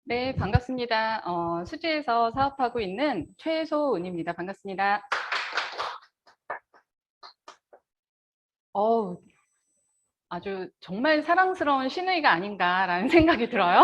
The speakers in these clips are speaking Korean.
네, 반갑습니다. 수지에서 사업하고 있는 최소은입니다. 반갑습니다. 어우, 아주 정말 사랑스러운 시누이가 아닌가라는 생각이 들어요.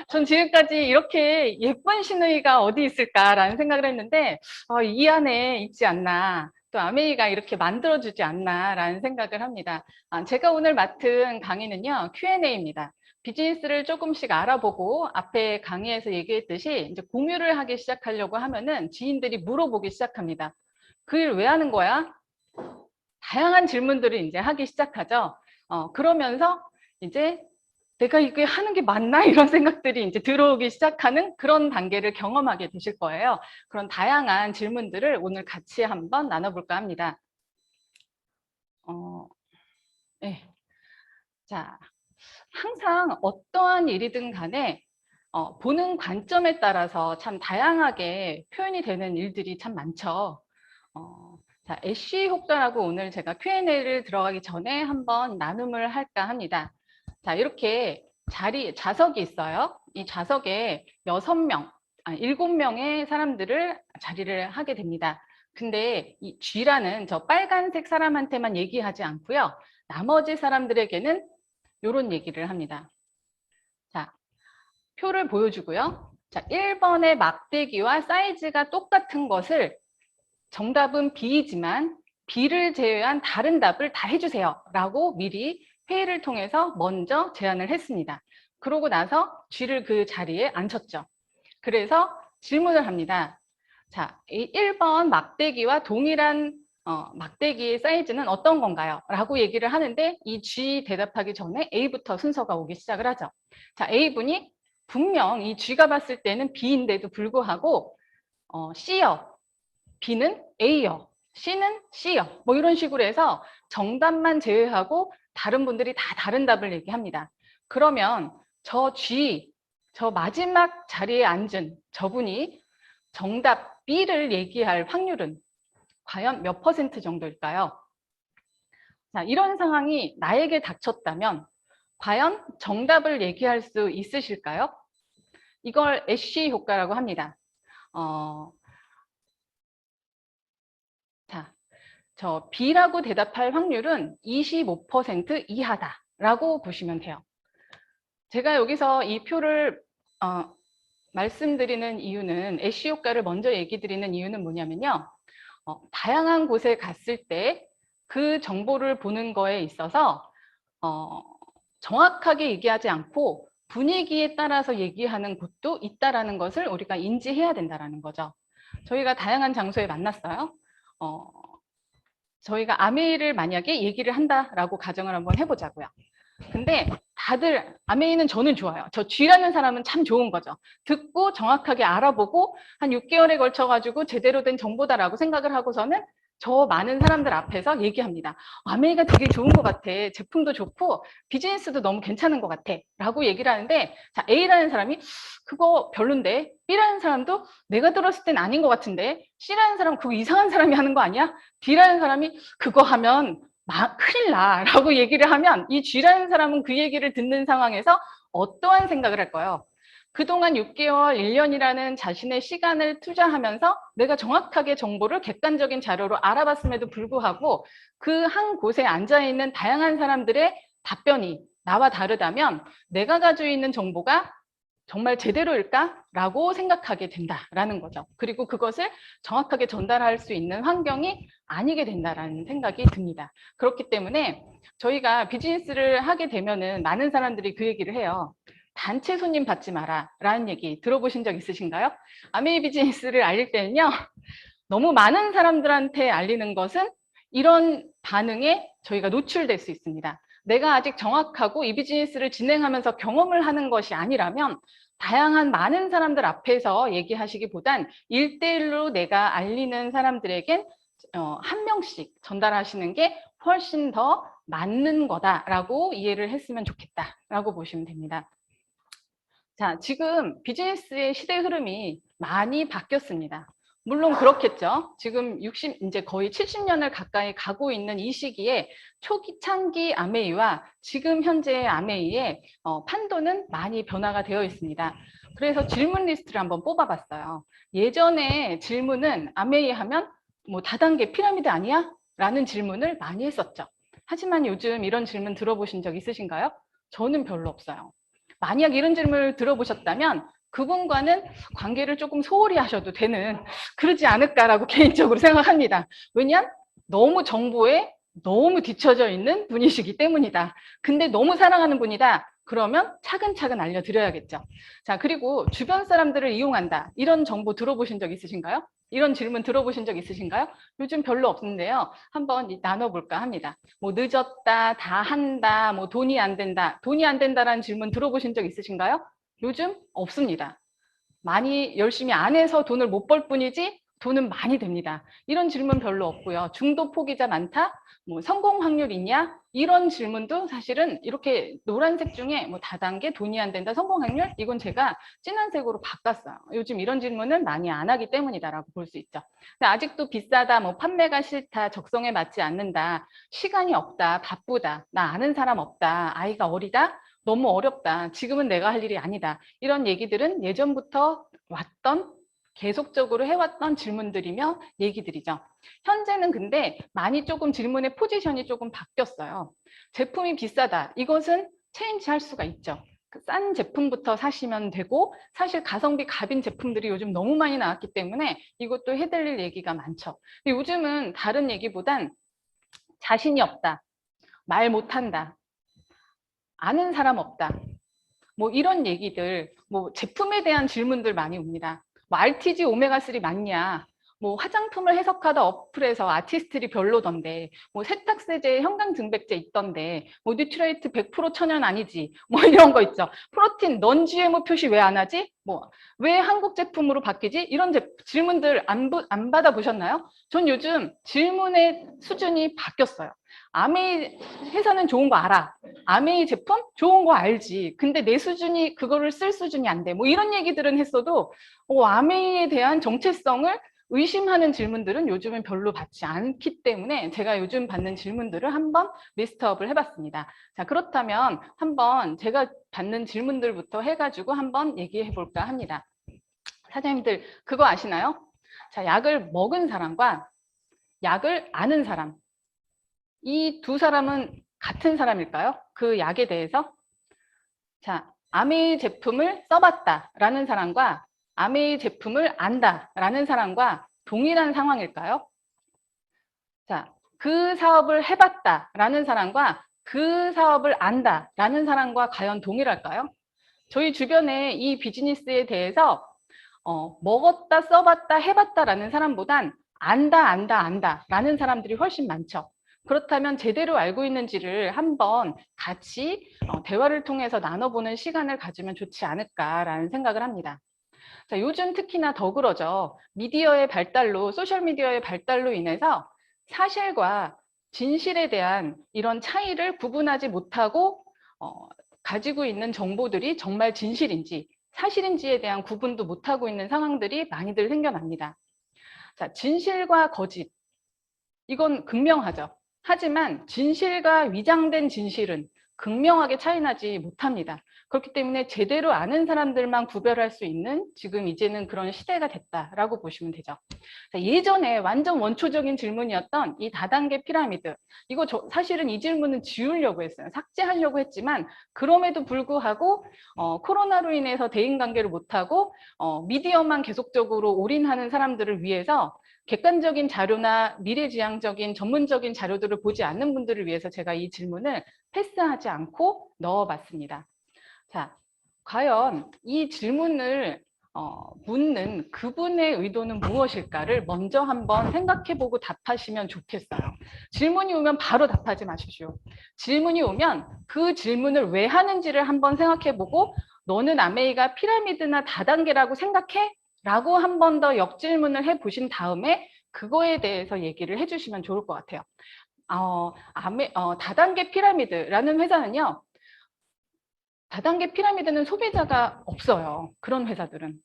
전 지금까지 이렇게 예쁜 시누이가 어디 있을까라는 생각을 했는데, 이 안에 있지 않나. 또 아메이가 이렇게 만들어주지 않나라는 생각을 합니다. 제가 오늘 맡은 강의는요, Q&A입니다. 비즈니스를 조금씩 알아보고 앞에 강의에서 얘기했듯이 이제 공유를 하기 시작하려고 하면은 지인들이 물어보기 시작합니다. 그 일 왜 하는 거야? 다양한 질문들을 이제 하기 시작하죠. 그러면서 이제 내가 이게 하는 게 맞나? 이런 생각들이 이제 들어오기 시작하는 그런 단계를 경험하게 되실 거예요. 그런 다양한 질문들을 오늘 같이 한번 나눠볼까 합니다. 네. 자, 항상 어떠한 일이든 간에 보는 관점에 따라서 참 다양하게 표현이 되는 일들이 참 많죠. 자, 애쉬 효과라고 오늘 제가 Q&A를 들어가기 전에 한번 나눔을 할까 합니다. 자, 이렇게 좌석이 있어요. 이 좌석에 7명의 사람들을 자리를 하게 됩니다. 근데 이 G라는 저 빨간색 사람한테만 얘기하지 않고요. 나머지 사람들에게는 이런 얘기를 합니다. 자, 표를 보여주고요. 자, 1번의 막대기와 사이즈가 똑같은 것을 정답은 B이지만 B를 제외한 다른 답을 다 해주세요 라고 미리 회의를 통해서 먼저 제안을 했습니다. 그러고 나서 G를 그 자리에 앉혔죠. 그래서 질문을 합니다. 자, 1번 막대기와 동일한 막대기의 사이즈는 어떤 건가요? 라고 얘기를 하는데 이 G 대답하기 전에 A부터 순서가 오기 시작을 하죠. 자, A분이 분명 이 G가 봤을 때는 B인데도 불구하고 C요, B는 A요, C는 C요. 뭐 이런 식으로 해서 정답만 제외하고 다른 분들이 다 다른 답을 얘기합니다. 그러면 저 G, 저 마지막 자리에 앉은 저분이 정답 B를 얘기할 확률은 과연 몇 퍼센트 정도일까요? 자, 이런 상황이 나에게 닥쳤다면 과연 정답을 얘기할 수 있으실까요? 이걸 애쉬 효과라고 합니다. 자, 저 B라고 대답할 확률은 25% 이하다라고 보시면 돼요. 제가 여기서 이 표를 말씀드리는 이유는 애쉬 효과를 먼저 얘기 드리는 이유는 뭐냐면요. 다양한 곳에 갔을 때 그 정보를 보는 거에 있어서 정확하게 얘기하지 않고 분위기에 따라서 얘기하는 곳도 있다라는 것을 우리가 인지해야 된다라는 거죠. 저희가 다양한 장소에 만났어요. 저희가 아메이를 만약에 얘기를 한다라고 가정을 한번 해보자고요. 근데 다들 아메이는 저는 좋아요. 저 G라는 사람은 참 좋은 거죠. 듣고 정확하게 알아보고 한 6개월에 걸쳐가지고 제대로 된 정보다라고 생각을 하고서는 저 많은 사람들 앞에서 얘기합니다. 아메이가 되게 좋은 것 같아. 제품도 좋고 비즈니스도 너무 괜찮은 것 같아. 라고 얘기를 하는데 자, A라는 사람이 그거 별론데 B라는 사람도 내가 들었을 땐 아닌 것 같은데 C라는 사람은 그거 이상한 사람이 하는 거 아니야? D라는 사람이 그거 하면 큰일 나 라고 얘기를 하면 이 G라는 사람은 그 얘기를 듣는 상황에서 어떠한 생각을 할까요? 그동안 6개월, 1년이라는 자신의 시간을 투자하면서 내가 정확하게 정보를 객관적인 자료로 알아봤음에도 불구하고 그 한 곳에 앉아있는 다양한 사람들의 답변이 나와 다르다면 내가 가지고 있는 정보가 정말 제대로일까? 라고 생각하게 된다라는 거죠. 그리고 그것을 정확하게 전달할 수 있는 환경이 아니게 된다라는 생각이 듭니다. 그렇기 때문에 저희가 비즈니스를 하게 되면은 많은 사람들이 그 얘기를 해요. 단체 손님 받지 마라 라는 얘기 들어보신 적 있으신가요? 아메이 비즈니스를 알릴 때는요. 너무 많은 사람들한테 알리는 것은 이런 반응에 저희가 노출될 수 있습니다. 내가 아직 정확하고 이 비즈니스를 진행하면서 경험을 하는 것이 아니라면 다양한 많은 사람들 앞에서 얘기하시기보단 1대1로 내가 알리는 사람들에겐 한 명씩 전달하시는 게 훨씬 더 맞는 거다라고 이해를 했으면 좋겠다라고 보시면 됩니다. 자, 지금 비즈니스의 시대 흐름이 많이 바뀌었습니다. 물론 그렇겠죠. 지금 이제 거의 70년을 가까이 가고 있는 이 시기에 초기 창기 아메이와 지금 현재의 아메이의 판도는 많이 변화가 되어 있습니다. 그래서 질문 리스트를 한번 뽑아봤어요. 예전에 질문은 아메이 하면 뭐 다단계 피라미드 아니야? 라는 질문을 많이 했었죠. 하지만 요즘 이런 질문 들어보신 적 있으신가요? 저는 별로 없어요. 만약 이런 질문을 들어보셨다면 그분과는 관계를 조금 소홀히 하셔도 되는 그러지 않을까라고 개인적으로 생각합니다. 왜냐? 너무 정보에 너무 뒤처져 있는 분이시기 때문이다. 근데 너무 사랑하는 분이다. 그러면 차근차근 알려드려야겠죠. 자, 그리고 주변 사람들을 이용한다. 이런 정보 들어보신 적 있으신가요? 이런 질문 들어보신 적 있으신가요? 요즘 별로 없는데요. 한번 나눠볼까 합니다. 뭐 늦었다, 다 한다, 뭐 돈이 안 된다. 돈이 안 된다라는 질문 들어보신 적 있으신가요? 요즘 없습니다. 많이 열심히 안 해서 돈을 못 벌 뿐이지 돈은 많이 됩니다. 이런 질문 별로 없고요. 중도 포기자 많다? 뭐 성공 확률 있냐? 이런 질문도 사실은 이렇게 노란색 중에 뭐 다단계, 돈이 안 된다, 성공 확률? 이건 제가 진한 색으로 바꿨어요. 요즘 이런 질문은 많이 안 하기 때문이다라고 볼 수 있죠. 근데 아직도 비싸다, 뭐 판매가 싫다, 적성에 맞지 않는다, 시간이 없다, 바쁘다, 나 아는 사람 없다, 아이가 어리다, 너무 어렵다, 지금은 내가 할 일이 아니다. 이런 얘기들은 예전부터 왔던 계속적으로 해왔던 질문들이며 얘기들이죠. 현재는 근데 많이 조금 질문의 포지션이 조금 바뀌었어요. 제품이 비싸다. 이것은 체인지할 수가 있죠. 싼 제품부터 사시면 되고 사실 가성비 갑인 제품들이 요즘 너무 많이 나왔기 때문에 이것도 해드릴 얘기가 많죠. 근데 요즘은 다른 얘기보단 자신이 없다. 말 못한다. 아는 사람 없다. 뭐 이런 얘기들, 뭐 제품에 대한 질문들 많이 옵니다. 뭐 RTG 오메가3 맞냐? 뭐 화장품을 해석하다 어플에서 아티스트리 별로던데, 뭐 세탁세제에 형광증백제 있던데, 뭐 뉴트레이트 100% 천연 아니지? 뭐 이런 거 있죠. 프로틴 넌 GMO 표시 왜 안 하지? 뭐 왜 한국 제품으로 바뀌지? 이런 질문들 안 받아보셨나요? 전 요즘 질문의 수준이 바뀌었어요. 아메이 회사는 좋은 거 알아. 아메이 제품 좋은 거 알지. 근데 내 수준이 그거를 쓸 수준이 안 돼. 뭐 이런 얘기들은 했어도 아메이에 대한 정체성을 의심하는 질문들은 요즘은 별로 받지 않기 때문에 제가 요즘 받는 질문들을 한번 리스트업을 해봤습니다. 자, 그렇다면 한번 제가 받는 질문들부터 해가지고 한번 얘기해 볼까 합니다. 사장님들 그거 아시나요? 자, 약을 먹은 사람과 약을 아는 사람, 이 두 사람은 같은 사람일까요? 그 약에 대해서? 자, 아메이 제품을 써봤다라는 사람과 아메이 제품을 안다라는 사람과 동일한 상황일까요? 자, 그 사업을 해봤다라는 사람과 그 사업을 안다라는 사람과 과연 동일할까요? 저희 주변에 이 비즈니스에 대해서 먹었다, 써봤다, 해봤다라는 사람보단 안다라는 사람들이 훨씬 많죠. 그렇다면 제대로 알고 있는지를 한번 같이 대화를 통해서 나눠보는 시간을 가지면 좋지 않을까라는 생각을 합니다. 자, 요즘 특히나 더 그러죠. 미디어의 발달로, 소셜미디어의 발달로 인해서 사실과 진실에 대한 이런 차이를 구분하지 못하고 가지고 있는 정보들이 정말 진실인지 사실인지에 대한 구분도 못하고 있는 상황들이 많이들 생겨납니다. 자, 진실과 거짓. 이건 극명하죠. 하지만 진실과 위장된 진실은 극명하게 차이나지 못합니다. 그렇기 때문에 제대로 아는 사람들만 구별할 수 있는 지금 이제는 그런 시대가 됐다라고 보시면 되죠. 자, 예전에 완전 원초적인 질문이었던 이 다단계 피라미드. 이거 사실은 이 질문은 지우려고 했어요. 삭제하려고 했지만 그럼에도 불구하고 코로나로 인해서 대인관계를 못하고 미디어만 계속적으로 올인하는 사람들을 위해서 객관적인 자료나 미래지향적인 전문적인 자료들을 보지 않는 분들을 위해서 제가 이 질문을 패스하지 않고 넣어봤습니다. 자, 과연 이 질문을 묻는 그분의 의도는 무엇일까를 먼저 한번 생각해보고 답하시면 좋겠어요. 질문이 오면 바로 답하지 마십시오. 질문이 오면 그 질문을 왜 하는지를 한번 생각해보고 너는 아메이가 피라미드나 다단계라고 생각해? 라고 한 번 더 역질문을 해보신 다음에 그거에 대해서 얘기를 해주시면 좋을 것 같아요. 다단계 피라미드라는 회사는요. 다단계 피라미드는 소비자가 없어요. 그런 회사들은.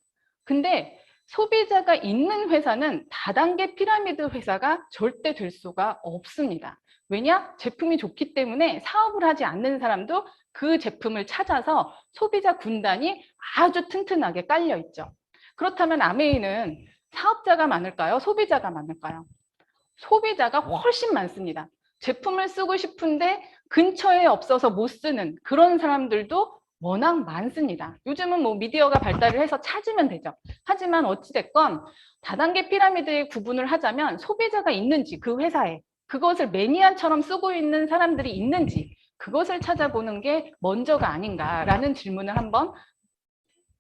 근데 소비자가 있는 회사는 다단계 피라미드 회사가 절대 될 수가 없습니다. 왜냐? 제품이 좋기 때문에 사업을 하지 않는 사람도 그 제품을 찾아서 소비자 군단이 아주 튼튼하게 깔려 있죠. 그렇다면 아메이는 사업자가 많을까요? 소비자가 많을까요? 소비자가 훨씬 많습니다. 제품을 쓰고 싶은데 근처에 없어서 못 쓰는 그런 사람들도 워낙 많습니다. 요즘은 뭐 미디어가 발달을 해서 찾으면 되죠. 하지만 어찌됐건 다단계 피라미드의 구분을 하자면 소비자가 있는지 그 회사에 그것을 매니아처럼 쓰고 있는 사람들이 있는지 그것을 찾아보는 게 먼저가 아닌가라는 질문을 한번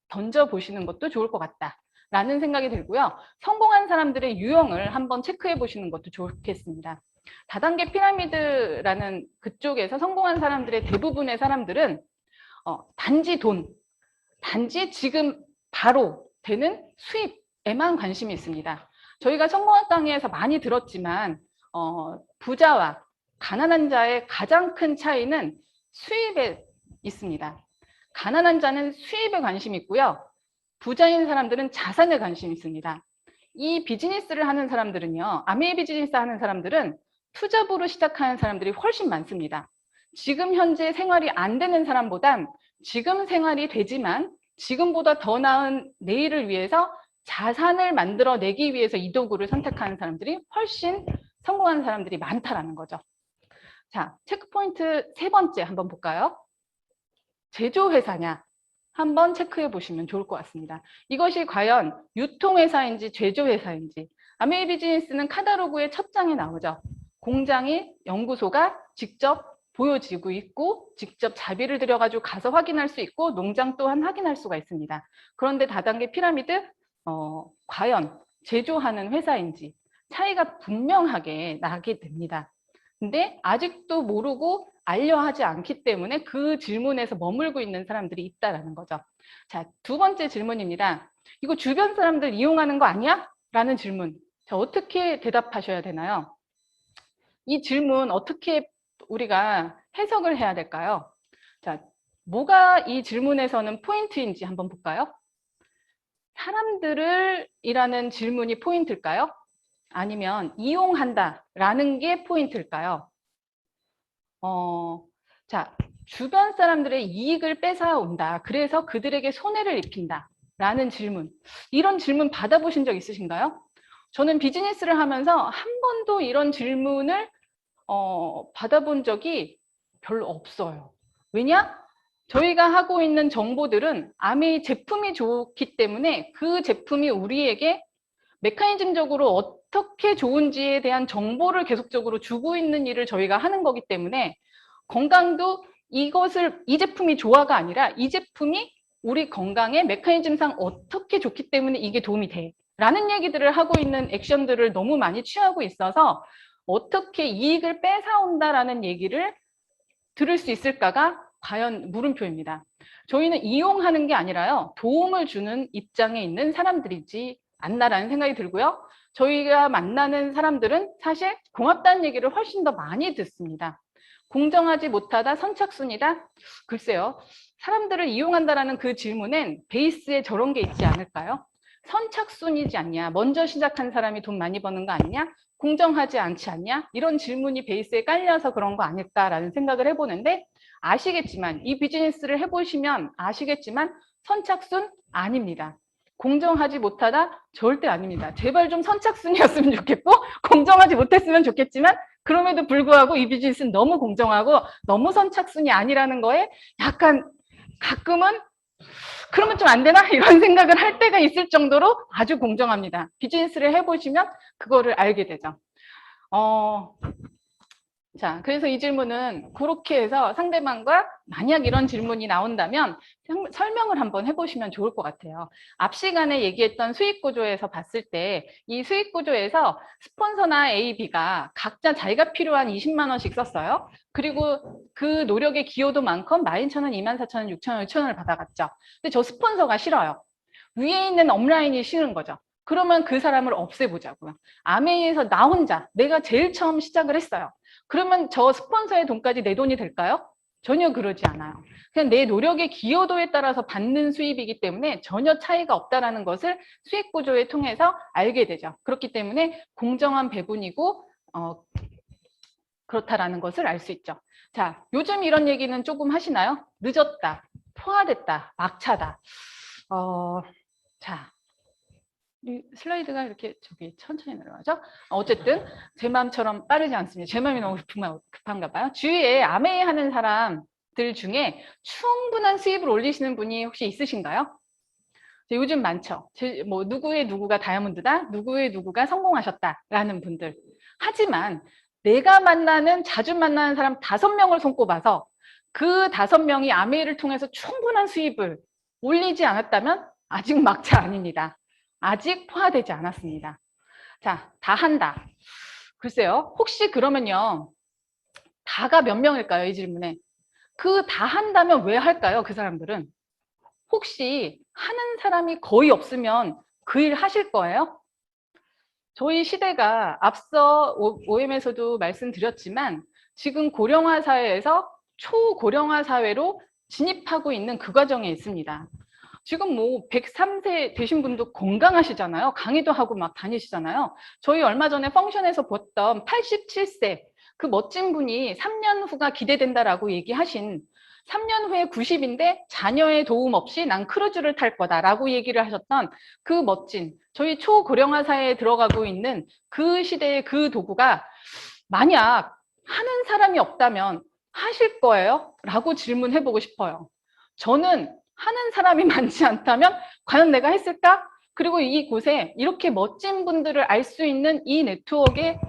던져보시는 것도 좋을 것 같다라는 생각이 들고요. 성공한 사람들의 유형을 한번 체크해 보시는 것도 좋겠습니다. 다단계 피라미드라는 그쪽에서 성공한 사람들의 대부분의 사람들은 단지 돈, 단지 지금 바로 되는 수입에만 관심이 있습니다. 저희가 성공한 강의에서 많이 들었지만 부자와 가난한 자의 가장 큰 차이는 수입에 있습니다. 가난한 자는 수입에 관심이 있고요. 부자인 사람들은 자산에 관심이 있습니다. 이 비즈니스를 하는 사람들은요. 아메이 비즈니스 하는 사람들은 투잡으로 시작하는 사람들이 훨씬 많습니다. 지금 현재 생활이 안 되는 사람보단 지금 생활이 되지만 지금보다 더 나은 내일을 위해서 자산을 만들어내기 위해서 이 도구를 선택하는 사람들이 훨씬 성공한 사람들이 많다라는 거죠. 자, 체크포인트 세 번째 한번 볼까요? 제조회사냐? 한번 체크해 보시면 좋을 것 같습니다. 이것이 과연 유통회사인지 제조회사인지. 아메이 비즈니스는 카탈로그의 첫 장에 나오죠. 공장이 연구소가 직접 보여지고 있고 직접 자비를 들여가지고 가서 확인할 수 있고 농장 또한 확인할 수가 있습니다. 그런데 다단계 피라미드 과연 제조하는 회사인지 차이가 분명하게 나게 됩니다. 근데 아직도 모르고 알려하지 않기 때문에 그 질문에서 머물고 있는 사람들이 있다라는 거죠. 자, 두 번째 질문입니다. 이거 주변 사람들 이용하는 거 아니야? 라는 질문. 자, 어떻게 대답하셔야 되나요? 이 질문 어떻게 우리가 해석을 해야 될까요? 자, 뭐가 이 질문에서는 포인트인지 한번 볼까요? 사람들을 이라는 질문이 포인트일까요? 아니면 이용한다라는 게 포인트일까요? 자, 주변 사람들의 이익을 뺏어온다. 그래서 그들에게 손해를 입힌다. 라는 질문. 이런 질문 받아보신 적 있으신가요? 저는 비즈니스를 하면서 한 번도 이런 질문을 받아본 적이 별로 없어요. 왜냐? 저희가 하고 있는 정보들은 아메이 제품이 좋기 때문에 그 제품이 우리에게 메커니즘적으로 어떻게 좋은지에 대한 정보를 계속적으로 주고 있는 일을 저희가 하는 거기 때문에 건강도 이 제품이 좋아가 아니라 이 제품이 우리 건강에 메커니즘상 어떻게 좋기 때문에 이게 도움이 돼 라는 얘기들을 하고 있는 액션들을 너무 많이 취하고 있어서 어떻게 이익을 뺏어온다라는 얘기를 들을 수 있을까가 과연 물음표입니다. 저희는 이용하는 게 아니라요. 도움을 주는 입장에 있는 사람들이지 않나라는 생각이 들고요. 저희가 만나는 사람들은 사실 고맙다는 얘기를 훨씬 더 많이 듣습니다. 공정하지 못하다, 선착순이다? 글쎄요. 사람들을 이용한다라는 그 질문엔 베이스에 저런 게 있지 않을까요? 선착순이지 않냐? 먼저 시작한 사람이 돈 많이 버는 거 아니냐? 공정하지 않지 않냐? 이런 질문이 베이스에 깔려서 그런 거 아닐까라는 생각을 해보는데 아시겠지만 이 비즈니스를 해보시면 아시겠지만 선착순 아닙니다. 공정하지 못하다 절대 아닙니다. 제발 좀 선착순이었으면 좋겠고 공정하지 못했으면 좋겠지만 그럼에도 불구하고 이 비즈니스는 너무 공정하고 너무 선착순이 아니라는 거에 약간 가끔은 그러면 좀 안 되나? 이런 생각을 할 때가 있을 정도로 아주 공정합니다. 비즈니스를 해보시면 그거를 알게 되죠. 자, 그래서 이 질문은 그렇게 해서 상대방과 만약 이런 질문이 나온다면 설명을 한번 해보시면 좋을 것 같아요. 앞 시간에 얘기했던 수익 구조에서 봤을 때 이 수익 구조에서 스폰서나 A, B가 각자 자기가 필요한 20만 원씩 썼어요. 그리고 그 노력의 기여도 많건 12,000원, 24,000원, 6,000원, 6,000원을 받아갔죠. 근데 저 스폰서가 싫어요. 위에 있는 업라인이 싫은 거죠. 그러면 그 사람을 없애보자고요. 아메이에서 나 혼자 내가 제일 처음 시작을 했어요. 그러면 저 스폰서의 돈까지 내 돈이 될까요? 전혀 그러지 않아요. 그냥 내 노력의 기여도에 따라서 받는 수입이기 때문에 전혀 차이가 없다라는 것을 수익 구조를 통해서 알게 되죠. 그렇기 때문에 공정한 배분이고 그렇다라는 것을 알 수 있죠. 자, 요즘 이런 얘기는 조금 하시나요? 늦었다, 포화됐다, 막차다. 자, 이 슬라이드가 이렇게 저기 천천히 내려가죠. 어쨌든 제 마음처럼 빠르지 않습니다. 제 마음이 너무 급한가 봐요. 주위에 아메이 하는 사람들 중에 충분한 수입을 올리시는 분이 혹시 있으신가요? 요즘 많죠. 뭐 누구의 누구가 다이아몬드다, 누구의 누구가 성공하셨다라는 분들. 하지만 내가 자주 만나는 사람 5명을 손꼽아서 그 5명이 아메이를 통해서 충분한 수입을 올리지 않았다면 아직 막차 아닙니다. 아직 포화되지 않았습니다. 자, 다 한다. 글쎄요. 혹시 그러면요. 다가 몇 명일까요? 이 질문에. 그 다 한다면 왜 할까요? 그 사람들은. 혹시 하는 사람이 거의 없으면 그 일 하실 거예요? 저희 시대가 앞서 OM에서도 말씀드렸지만 지금 고령화 사회에서 초고령화 사회로 진입하고 있는 그 과정에 있습니다. 지금 뭐 103세 되신 분도 건강하시잖아요. 강의도 하고 막 다니시잖아요. 저희 얼마 전에 펑션에서 봤던 87세 그 멋진 분이 3년 후가 기대된다라고 얘기하신 3년 후에 90인데 자녀의 도움 없이 난 크루즈를 탈 거다라고 얘기를 하셨던 그 멋진 저희 초고령화 사회에 들어가고 있는 그 시대의 그 도구가 만약 하는 사람이 없다면 하실 거예요? 라고 질문해보고 싶어요. 저는 하는 사람이 많지 않다면 과연 내가 했을까? 그리고 이곳에 이렇게 멋진 분들을 알 수 있는 이 네트워크에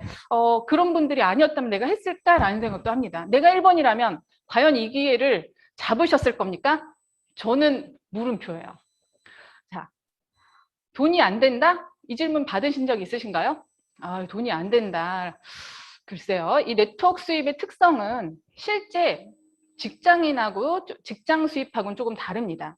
그런 분들이 아니었다면 내가 했을까라는 생각도 합니다. 내가 1번이라면 과연 이 기회를 잡으셨을 겁니까? 저는 물음표예요. 자, 돈이 안 된다? 이 질문 받으신 적 있으신가요? 아, 돈이 안 된다. 글쎄요. 이 네트워크 수입의 특성은 실제 직장인하고 직장 수입하고는 조금 다릅니다.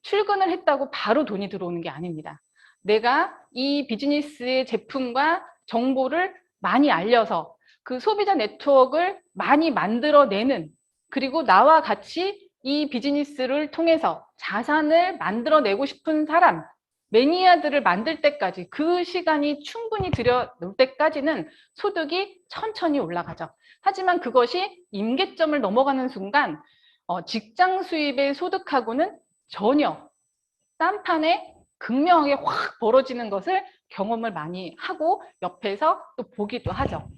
출근을 했다고 바로 돈이 들어오는 게 아닙니다. 내가 이 비즈니스의 제품과 정보를 많이 알려서 그 소비자 네트워크를 많이 만들어내는 그리고 나와 같이 이 비즈니스를 통해서 자산을 만들어내고 싶은 사람, 매니아들을 만들 때까지 그 시간이 충분히 들여놓을 때까지는 소득이 천천히 올라가죠. 하지만 그것이 임계점을 넘어가는 순간 직장 수입의 소득하고는 전혀 딴판에 극명하게 확 벌어지는 것을 경험을 많이 하고 옆에서 또 보기도 하죠.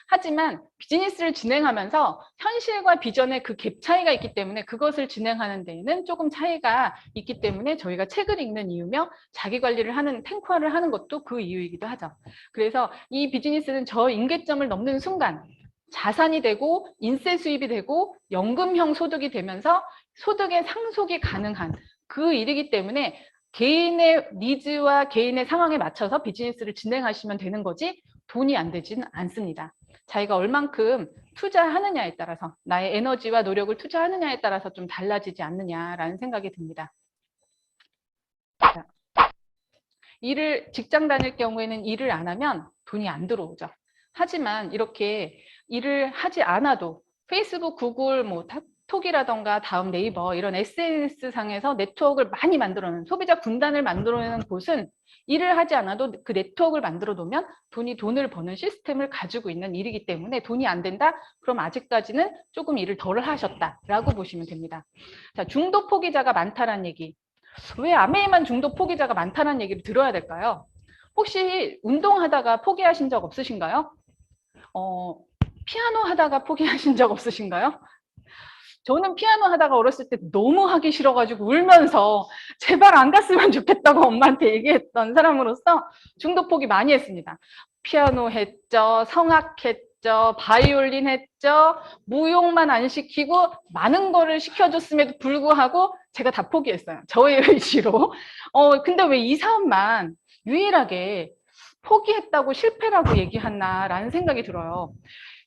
하지만 비즈니스를 진행하면서 현실과 비전의 그 갭 차이가 있기 때문에 그것을 진행하는 데에는 조금 차이가 있기 때문에 저희가 책을 읽는 이유며 자기 관리를 하는 탱커화를 하는 것도 그 이유이기도 하죠. 그래서 이 비즈니스는 저 임계점을 넘는 순간 자산이 되고 인세 수입이 되고 연금형 소득이 되면서 소득의 상속이 가능한 그 일이기 때문에 개인의 니즈와 개인의 상황에 맞춰서 비즈니스를 진행하시면 되는 거지 돈이 안 되지는 않습니다. 자기가 얼만큼 투자하느냐에 따라서 나의 에너지와 노력을 투자하느냐에 따라서 좀 달라지지 않느냐라는 생각이 듭니다. 자, 직장 다닐 경우에는 일을 안 하면 돈이 안 들어오죠. 하지만 이렇게 일을 하지 않아도 페이스북, 구글, 뭐 톡이라던가 다음 네이버 이런 SNS 상에서 네트워크를 많이 만들어놓은 소비자 군단을 만들어내는 곳은 일을 하지 않아도 그 네트워크를 만들어 놓으면 돈을 버는 시스템을 가지고 있는 일이기 때문에 돈이 안 된다? 그럼 아직까지는 조금 일을 덜 하셨다라고 보시면 됩니다. 자, 중도 포기자가 많다라는 얘기. 왜 아메이만 중도 포기자가 많다는 얘기를 들어야 될까요? 혹시 운동하다가 포기하신 적 없으신가요? 피아노 하다가 포기하신 적 없으신가요? 저는 피아노 하다가 어렸을 때 너무 하기 싫어가지고 울면서 제발 안 갔으면 좋겠다고 엄마한테 얘기했던 사람으로서 중도 포기 많이 했습니다. 피아노 했죠, 성악 했죠, 바이올린 했죠, 무용만 안 시키고 많은 거를 시켜줬음에도 불구하고 제가 다 포기했어요. 저의 의지로. 근데 왜 이 사업만 유일하게 포기했다고 실패라고 얘기하나라는 생각이 들어요.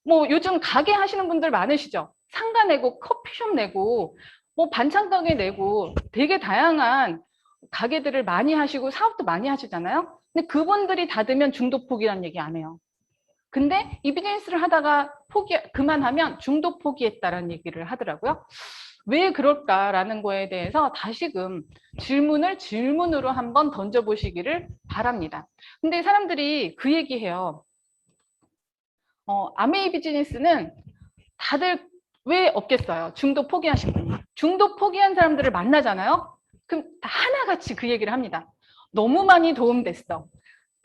뭐 요즘 가게 하시는 분들 많으시죠? 상가 내고 커피숍 내고 뭐 반찬 가게 내고 되게 다양한 가게들을 많이 하시고 사업도 많이 하시잖아요. 근데 그분들이 닫으면 중도 포기라는 얘기 안 해요. 근데 이 비즈니스를 하다가 그만하면 중도 포기했다라는 얘기를 하더라고요. 왜 그럴까라는 거에 대해서 다시금 질문으로 한번 던져보시기를 바랍니다. 근데 사람들이 그 얘기해요. 아메이 비즈니스는 다들 왜 없겠어요? 중도 포기하신 분이. 중도 포기한 사람들을 만나잖아요? 그럼 다 하나같이 그 얘기를 합니다. 너무 많이 도움됐어.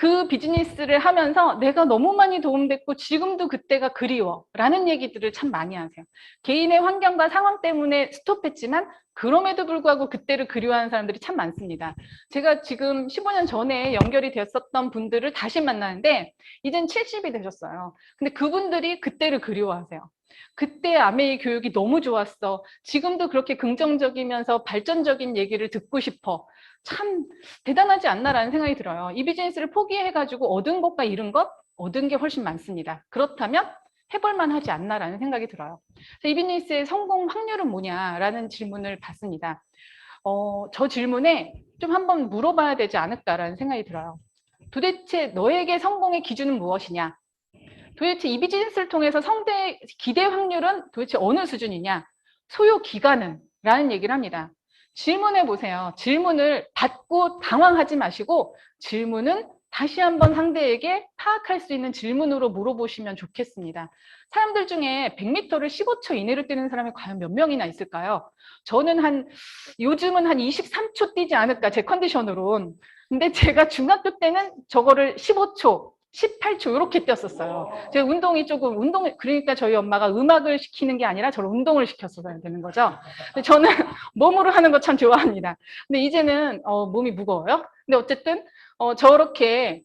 그 비즈니스를 하면서 내가 너무 많이 도움됐고 지금도 그때가 그리워 라는 얘기들을 참 많이 하세요. 개인의 환경과 상황 때문에 스톱했지만 그럼에도 불구하고 그때를 그리워하는 사람들이 참 많습니다. 제가 지금 15년 전에 연결이 되었었던 분들을 다시 만나는데 이젠 70이 되셨어요. 근데 그분들이 그때를 그리워하세요. 그때 아메이 교육이 너무 좋았어. 지금도 그렇게 긍정적이면서 발전적인 얘기를 듣고 싶어. 참 대단하지 않나라는 생각이 들어요. 이 비즈니스를 포기해가지고 얻은 것과 잃은 것, 얻은 게 훨씬 많습니다. 그렇다면 해볼만 하지 않나라는 생각이 들어요. 이 비즈니스의 성공 확률은 뭐냐라는 질문을 받습니다. 저 질문에 좀 한번 물어봐야 되지 않을까라는 생각이 들어요. 도대체 너에게 성공의 기준은 무엇이냐? 도대체 이 비즈니스를 통해서 기대 확률은 도대체 어느 수준이냐? 소요 기간은? 라는 얘기를 합니다. 질문해 보세요. 질문을 받고 당황하지 마시고 질문은 다시 한번 상대에게 파악할 수 있는 질문으로 물어보시면 좋겠습니다. 사람들 중에 100m를 15초 이내로 뛰는 사람이 과연 몇 명이나 있을까요? 저는 요즘은 한 23초 뛰지 않을까, 제 컨디션으론. 근데 제가 중학교 때는 저거를 15초, 18초 이렇게 뛰었었어요. 제가 그러니까 저희 엄마가 음악을 시키는 게 아니라 저를 운동을 시켰어야 되는 거죠. 근데 저는 몸으로 하는 거 참 좋아합니다. 근데 이제는 몸이 무거워요. 근데 어쨌든 저렇게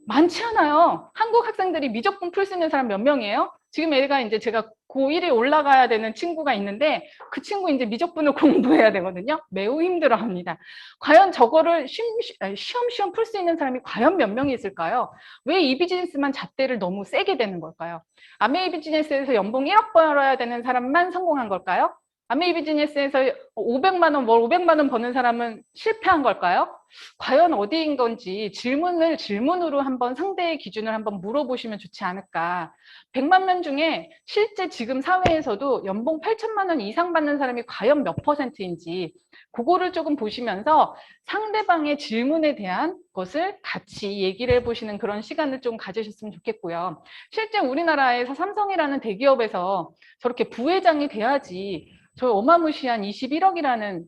많지 않아요. 한국 학생들이 미적분 풀 수 있는 사람 몇 명이에요? 지금 애가 이제 제가 고1에 올라가야 되는 친구가 있는데 그 친구 이제 미적분을 공부해야 되거든요. 매우 힘들어 합니다. 과연 저거를 쉬엄쉬엄 풀 수 있는 사람이 과연 몇 명이 있을까요? 왜 이 비즈니스만 잣대를 너무 세게 되는 걸까요? 아메이 비즈니스에서 연봉 1억 벌어야 되는 사람만 성공한 걸까요? 아메이 비즈니스에서 500만 원, 월 500만 원 버는 사람은 실패한 걸까요? 과연 어디인 건지 질문으로 한번 상대의 기준을 한번 물어보시면 좋지 않을까. 100만 명 중에 실제 지금 사회에서도 연봉 8천만 원 이상 받는 사람이 과연 몇 %인지 그거를 조금 보시면서 상대방의 질문에 대한 것을 같이 얘기를 해보시는 그런 시간을 좀 가지셨으면 좋겠고요. 실제 우리나라에서 삼성이라는 대기업에서 저렇게 부회장이 돼야지 저 어마무시한 21억이라는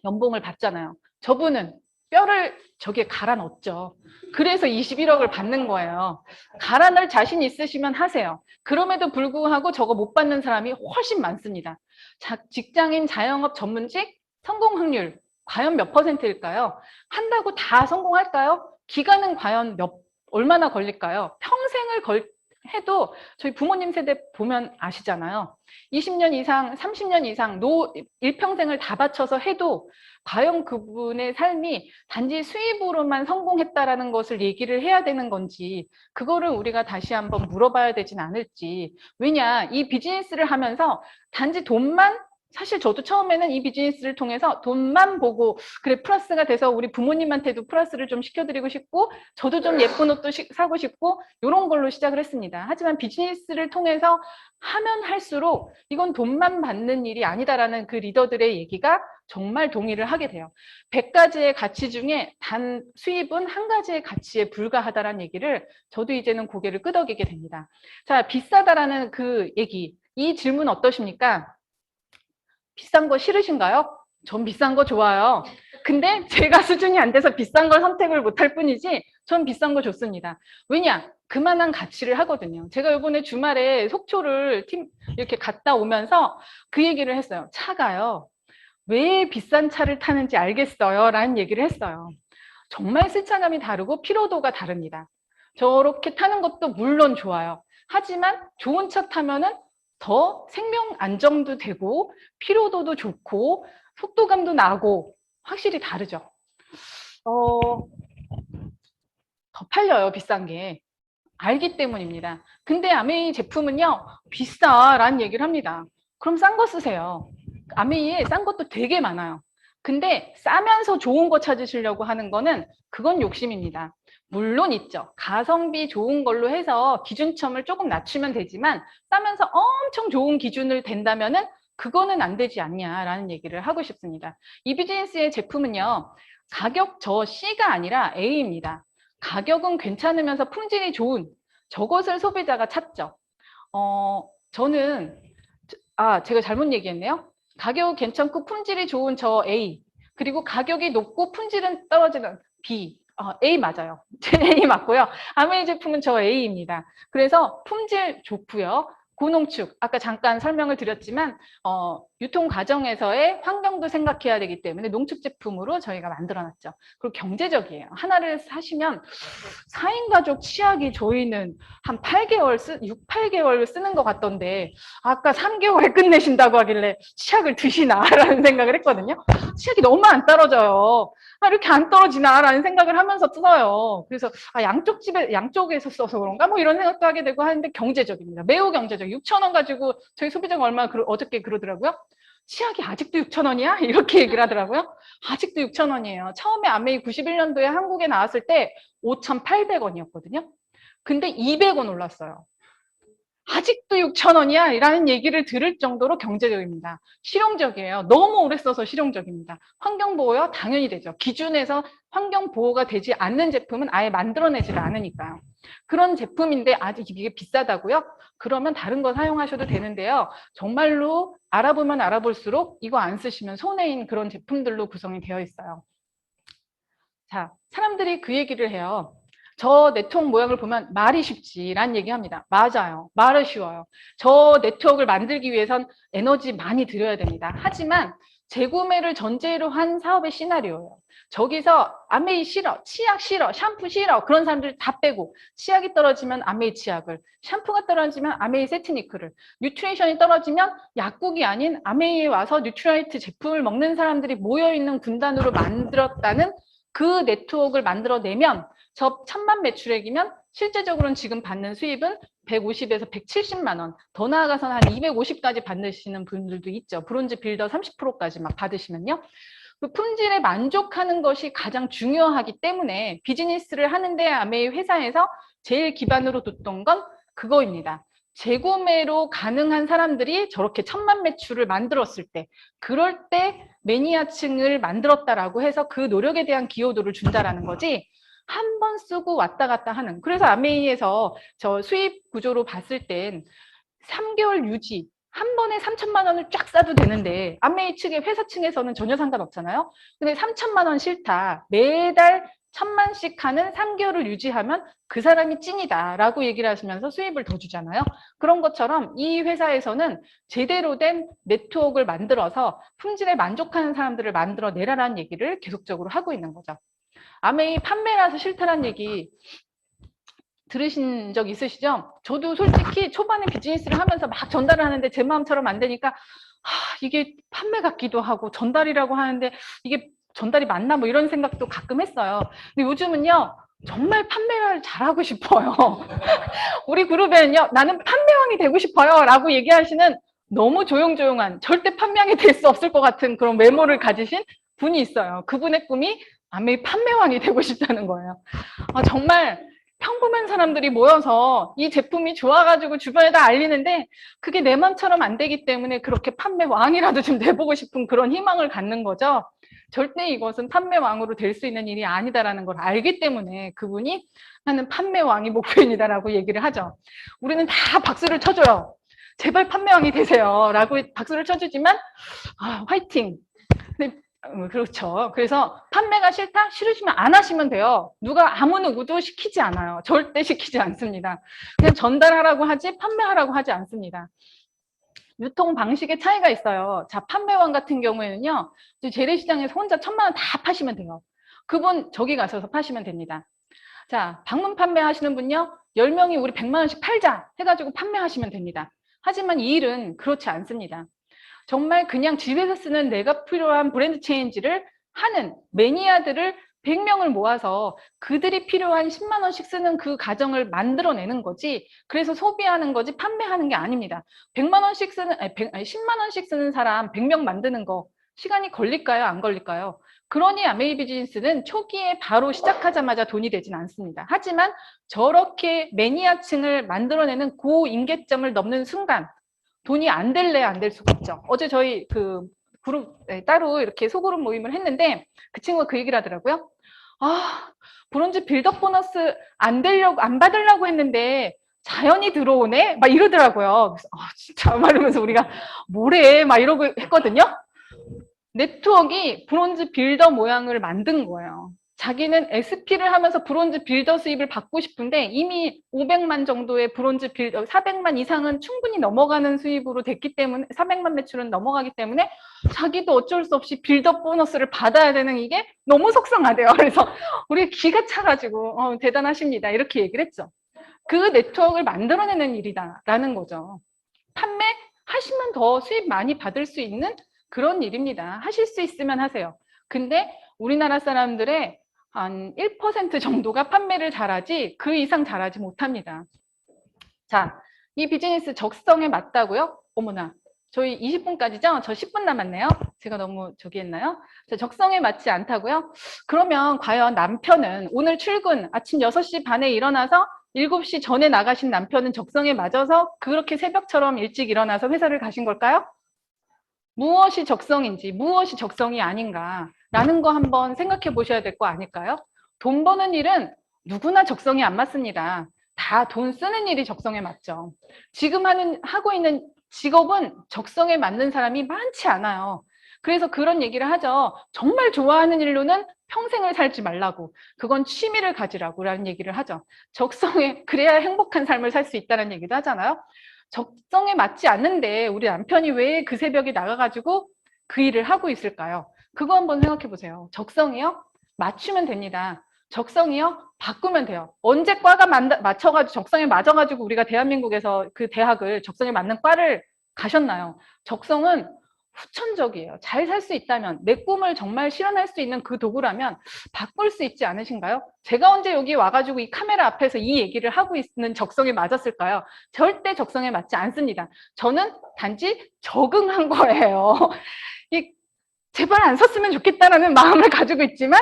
연봉을 받잖아요. 저분은 뼈를 저게 갈아 넣었죠. 그래서 21억을 받는 거예요. 갈아 넣을 자신 있으시면 하세요. 그럼에도 불구하고 저거 못 받는 사람이 훨씬 많습니다. 직장인 자영업 전문직 성공 확률 과연 몇 %일까요? 한다고 다 성공할까요? 기간은 과연 얼마나 걸릴까요? 평생을 해도 저희 부모님 세대 보면 아시잖아요. 20년 이상, 30년 이상 일평생을 다 바쳐서 해도 과연 그분의 삶이 단지 수입으로만 성공했다라는 것을 얘기를 해야 되는 건지 그거를 우리가 다시 한번 물어봐야 되진 않을지. 왜냐, 이 비즈니스를 하면서 단지 돈만 사실 저도 처음에는 이 비즈니스를 통해서 돈만 보고 그래 플러스가 돼서 우리 부모님한테도 플러스를 좀 시켜드리고 싶고 저도 좀 예쁜 옷도 사고 싶고 이런 걸로 시작을 했습니다. 하지만 비즈니스를 통해서 하면 할수록 이건 돈만 받는 일이 아니다라는 그 리더들의 얘기가 정말 동의를 하게 돼요. 100가지의 가치 중에 단 수입은 한 가지의 가치에 불과하다라는 얘기를 저도 이제는 고개를 끄덕이게 됩니다. 자, 비싸다라는 그 얘기, 이 질문 어떠십니까? 비싼 거 싫으신가요? 전 비싼 거 좋아요. 근데 제가 수준이 안 돼서 비싼 걸 선택을 못할 뿐이지 전 비싼 거 좋습니다. 왜냐? 그만한 가치를 하거든요. 제가 이번에 주말에 속초를 이렇게 갔다 오면서 그 얘기를 했어요. 차가요. 왜 비싼 차를 타는지 알겠어요. 라는 얘기를 했어요. 정말 승차감이 다르고 피로도가 다릅니다. 저렇게 타는 것도 물론 좋아요. 하지만 좋은 차 타면은 더 생명 안정도 되고 피로도도 좋고 속도감도 나고 확실히 다르죠. 더 팔려요, 비싼 게. 알기 때문입니다. 근데 아메이 제품은요, 비싸라는 얘기를 합니다. 그럼 싼 거 쓰세요. 아메이에 싼 것도 되게 많아요. 근데 싸면서 좋은 거 찾으시려고 하는 거는 그건 욕심입니다. 물론 있죠. 가성비 좋은 걸로 해서 기준점을 조금 낮추면 되지만 싸면서 엄청 좋은 기준을 댄다면은 그거는 안 되지 않냐라는 얘기를 하고 싶습니다. 이 비즈니스의 제품은요. 가격 저 C가 아니라 A입니다. 가격은 괜찮으면서 품질이 좋은 저것을 소비자가 찾죠. 저는 제가 잘못 얘기했네요. 가격 괜찮고 품질이 좋은 저 A, 그리고 가격이 높고 품질은 떨어지는 B. A 맞아요. 제 A 맞고요. 아메이 제품은 저 A입니다. 그래서 품질 좋고요. 고농축, 아까 잠깐 설명을 드렸지만 유통 과정에서의 환경도 생각해야 되기 때문에 농축 제품으로 저희가 만들어놨죠. 그리고 경제적이에요. 하나를 사시면 4인 가족 치약이 저희는 한 8개월, 6, 8개월 쓰는 것 같던데 아까 3개월에 끝내신다고 하길래 치약을 드시나? 라는 생각을 했거든요. 치약이 너무 안 떨어져요. 이렇게 안 떨어지나? 라는 생각을 하면서 써요. 그래서 양쪽에서 써서 그런가? 뭐 이런 생각도 하게 되고 하는데 경제적입니다. 매우 경제적. 6,000원 가지고 저희 소비자가 얼마 어저께 그러더라고요. 치약이 아직도 6,000원이야? 이렇게 얘기를 하더라고요. 아직도 6,000원이에요. 처음에 아메이 91년도에 한국에 나왔을 때 5,800원이었거든요. 근데 200원 올랐어요. 아직도 6,000원이야? 라는 얘기를 들을 정도로 경제적입니다. 실용적이에요. 너무 오래 써서 실용적입니다. 환경보호요? 당연히 되죠. 기준에서 환경보호가 되지 않는 제품은 아예 만들어내지를 않으니까요. 그런 제품인데 아직 이게 비싸다고요? 그러면 다른 거 사용하셔도 되는데요. 정말로 알아보면 알아볼수록 이거 안 쓰시면 손해인 그런 제품들로 구성이 되어 있어요. 자, 사람들이 그 얘기를 해요. 저 네트워크 모양을 보면 말이 쉽지라는 얘기합니다. 맞아요. 말은 쉬워요. 저 네트워크를 만들기 위해선 에너지 많이 들여야 됩니다. 하지만 재구매를 전제로 한 사업의 시나리오예요. 저기서 아메이 싫어, 치약 싫어, 샴푸 싫어 그런 사람들 다 빼고 치약이 떨어지면 아메이 치약을, 샴푸가 떨어지면 아메이 세트니크를, 뉴트리션이 떨어지면 약국이 아닌 아메이에 와서 뉴트라이트 제품을 먹는 사람들이 모여있는 군단으로 만들었다는 그 네트워크를 만들어내면 저 1,000만 매출액이면 실제적으로는 지금 받는 수입은 150에서 170만 원, 더 나아가서는 한 250까지 받으시는 분들도 있죠. 브론즈 빌더 30%까지 막 받으시면요. 그 품질에 만족하는 것이 가장 중요하기 때문에 비즈니스를 하는데 아메이 회사에서 제일 기반으로 뒀던 건 그거입니다. 재구매로 가능한 사람들이 저렇게 1,000만 매출을 만들었을 때, 그럴 때 매니아층을 만들었다라고 해서 그 노력에 대한 기여도를 준다라는 거지, 한 번 쓰고 왔다 갔다 하는. 그래서 아메이에서 저 수입 구조로 봤을 땐 3개월 유지, 한 번에 3천만 원을 쫙 싸도 되는데 아메이 측의 회사 층에서는 전혀 상관없잖아요. 근데 3천만 원 싫다. 매달 1,000만씩 하는 3개월을 유지하면 그 사람이 찐이다라고 얘기를 하시면서 수입을 더 주잖아요. 그런 것처럼 이 회사에서는 제대로 된 네트워크를 만들어서 품질에 만족하는 사람들을 만들어내라라는 얘기를 계속적으로 하고 있는 거죠. 아메이 판매라서 싫다라는 얘기 들으신 적 있으시죠? 저도 솔직히 초반에 비즈니스를 하면서 막 전달을 하는데 제 마음처럼 안 되니까 이게 판매 같기도 하고 전달이라고 하는데 이게 전달이 맞나 뭐 이런 생각도 가끔 했어요. 근데 요즘은요. 정말 판매를 잘하고 싶어요. 우리 그룹에는요. 나는 판매왕이 되고 싶어요. 라고 얘기하시는 너무 조용조용한 절대 판매왕이 될 수 없을 것 같은 그런 외모를 가지신 분이 있어요. 그분의 꿈이 아메이 판매왕이 되고 싶다는 거예요. 정말 평범한 사람들이 모여서 이 제품이 좋아가지고 주변에다 알리는데 그게 내 맘처럼 안 되기 때문에 그렇게 판매왕이라도 좀 돼보고 싶은 그런 희망을 갖는 거죠. 절대 이것은 판매왕으로 될 수 있는 일이 아니다라는 걸 알기 때문에 그분이 나는 판매왕이 목표입니다라고 얘기를 하죠. 우리는 다 박수를 쳐줘요. 제발 판매왕이 되세요. 라고 박수를 쳐주지만 화이팅. 근데 그렇죠. 그래서 판매가 싫다? 싫으시면 안 하시면 돼요. 누가 아무 누구도 시키지 않아요. 절대 시키지 않습니다. 그냥 전달하라고 하지 판매하라고 하지 않습니다. 유통 방식의 차이가 있어요. 자, 판매왕 같은 경우에는요. 재래시장에서 혼자 1,000만 원 다 파시면 돼요. 그분 저기 가셔서 파시면 됩니다. 자, 방문 판매하시는 분요. 10명이 우리 100만 원씩 팔자 해가지고 판매하시면 됩니다. 하지만 이 일은 그렇지 않습니다. 정말 그냥 집에서 쓰는 내가 필요한 브랜드 체인지를 하는 매니아들을 100명을 모아서 그들이 필요한 10만 원씩 쓰는 그 가정을 만들어내는 거지. 그래서 소비하는 거지 판매하는 게 아닙니다. 100만 원씩 쓰는 10만 원씩 쓰는 사람 100명 만드는 거 시간이 걸릴까요? 안 걸릴까요? 그러니 아메이 비즈니스는 초기에 바로 시작하자마자 돈이 되진 않습니다. 하지만 저렇게 매니아층을 만들어내는 고임계점을 넘는 순간 돈이 안 될래 안 될 수가 있죠. 어제 저희 그 그룹 따로 이렇게 소그룹 모임을 했는데 그 친구가 그 얘기를 하더라고요. 아, 브론즈 빌드업 보너스 안 받으려고 했는데 자연이 들어오네? 막 이러더라고요. 그래서 진짜 말하면서 우리가 뭐래? 막 이러고 했거든요. 네트워크가 브론즈 빌더 모양을 만든 거예요. 자기는 SP를 하면서 브론즈 빌더 수입을 받고 싶은데 이미 500만 정도의 브론즈 빌더, 400만 이상은 충분히 넘어가는 수입으로 됐기 때문에 400만 매출은 넘어가기 때문에 자기도 어쩔 수 없이 빌더 보너스를 받아야 되는 이게 너무 속상하대요. 그래서 우리 기가 차가지고 대단하십니다. 이렇게 얘기를 했죠. 그 네트워크를 만들어내는 일이다라는 거죠. 판매하시면 더 수입 많이 받을 수 있는 그런 일입니다. 하실 수 있으면 하세요. 근데 우리나라 사람들의 한 1% 정도가 판매를 잘하지 그 이상 잘하지 못합니다. 자, 이 비즈니스 적성에 맞다고요? 어머나, 저희 20분까지죠? 저 10분 남았네요. 제가 너무 저기 했나요? 자, 적성에 맞지 않다고요? 그러면 과연 남편은 오늘 출근 아침 6시 반에 일어나서 7시 전에 나가신 남편은 적성에 맞아서 그렇게 새벽처럼 일찍 일어나서 회사를 가신 걸까요? 무엇이 적성인지, 무엇이 적성이 아닌가라는 거 한번 생각해 보셔야 될 거 아닐까요? 돈 버는 일은 누구나 적성이 안 맞습니다. 다 돈 쓰는 일이 적성에 맞죠. 지금 하고 있는 직업은 적성에 맞는 사람이 많지 않아요. 그래서 그런 얘기를 하죠. 정말 좋아하는 일로는 평생을 살지 말라고. 그건 취미를 가지라고 라는 얘기를 하죠. 적성에, 그래야 행복한 삶을 살 수 있다는 얘기도 하잖아요. 적성에 맞지 않는데 우리 남편이 왜 그 새벽에 나가가지고 그 일을 하고 있을까요? 그거 한번 생각해 보세요. 적성이요? 맞추면 됩니다. 적성이요? 바꾸면 돼요. 언제 과가 맞춰가지고 적성에 맞아가지고 우리가 대한민국에서 그 대학을 적성에 맞는 과를 가셨나요? 적성은 후천적이에요. 잘 살 수 있다면, 내 꿈을 정말 실현할 수 있는 그 도구라면 바꿀 수 있지 않으신가요? 제가 언제 여기 와가지고 이 카메라 앞에서 이 얘기를 하고 있는 적성에 맞았을까요? 절대 적성에 맞지 않습니다. 저는 단지 적응한 거예요. 제발 안 썼으면 좋겠다라는 마음을 가지고 있지만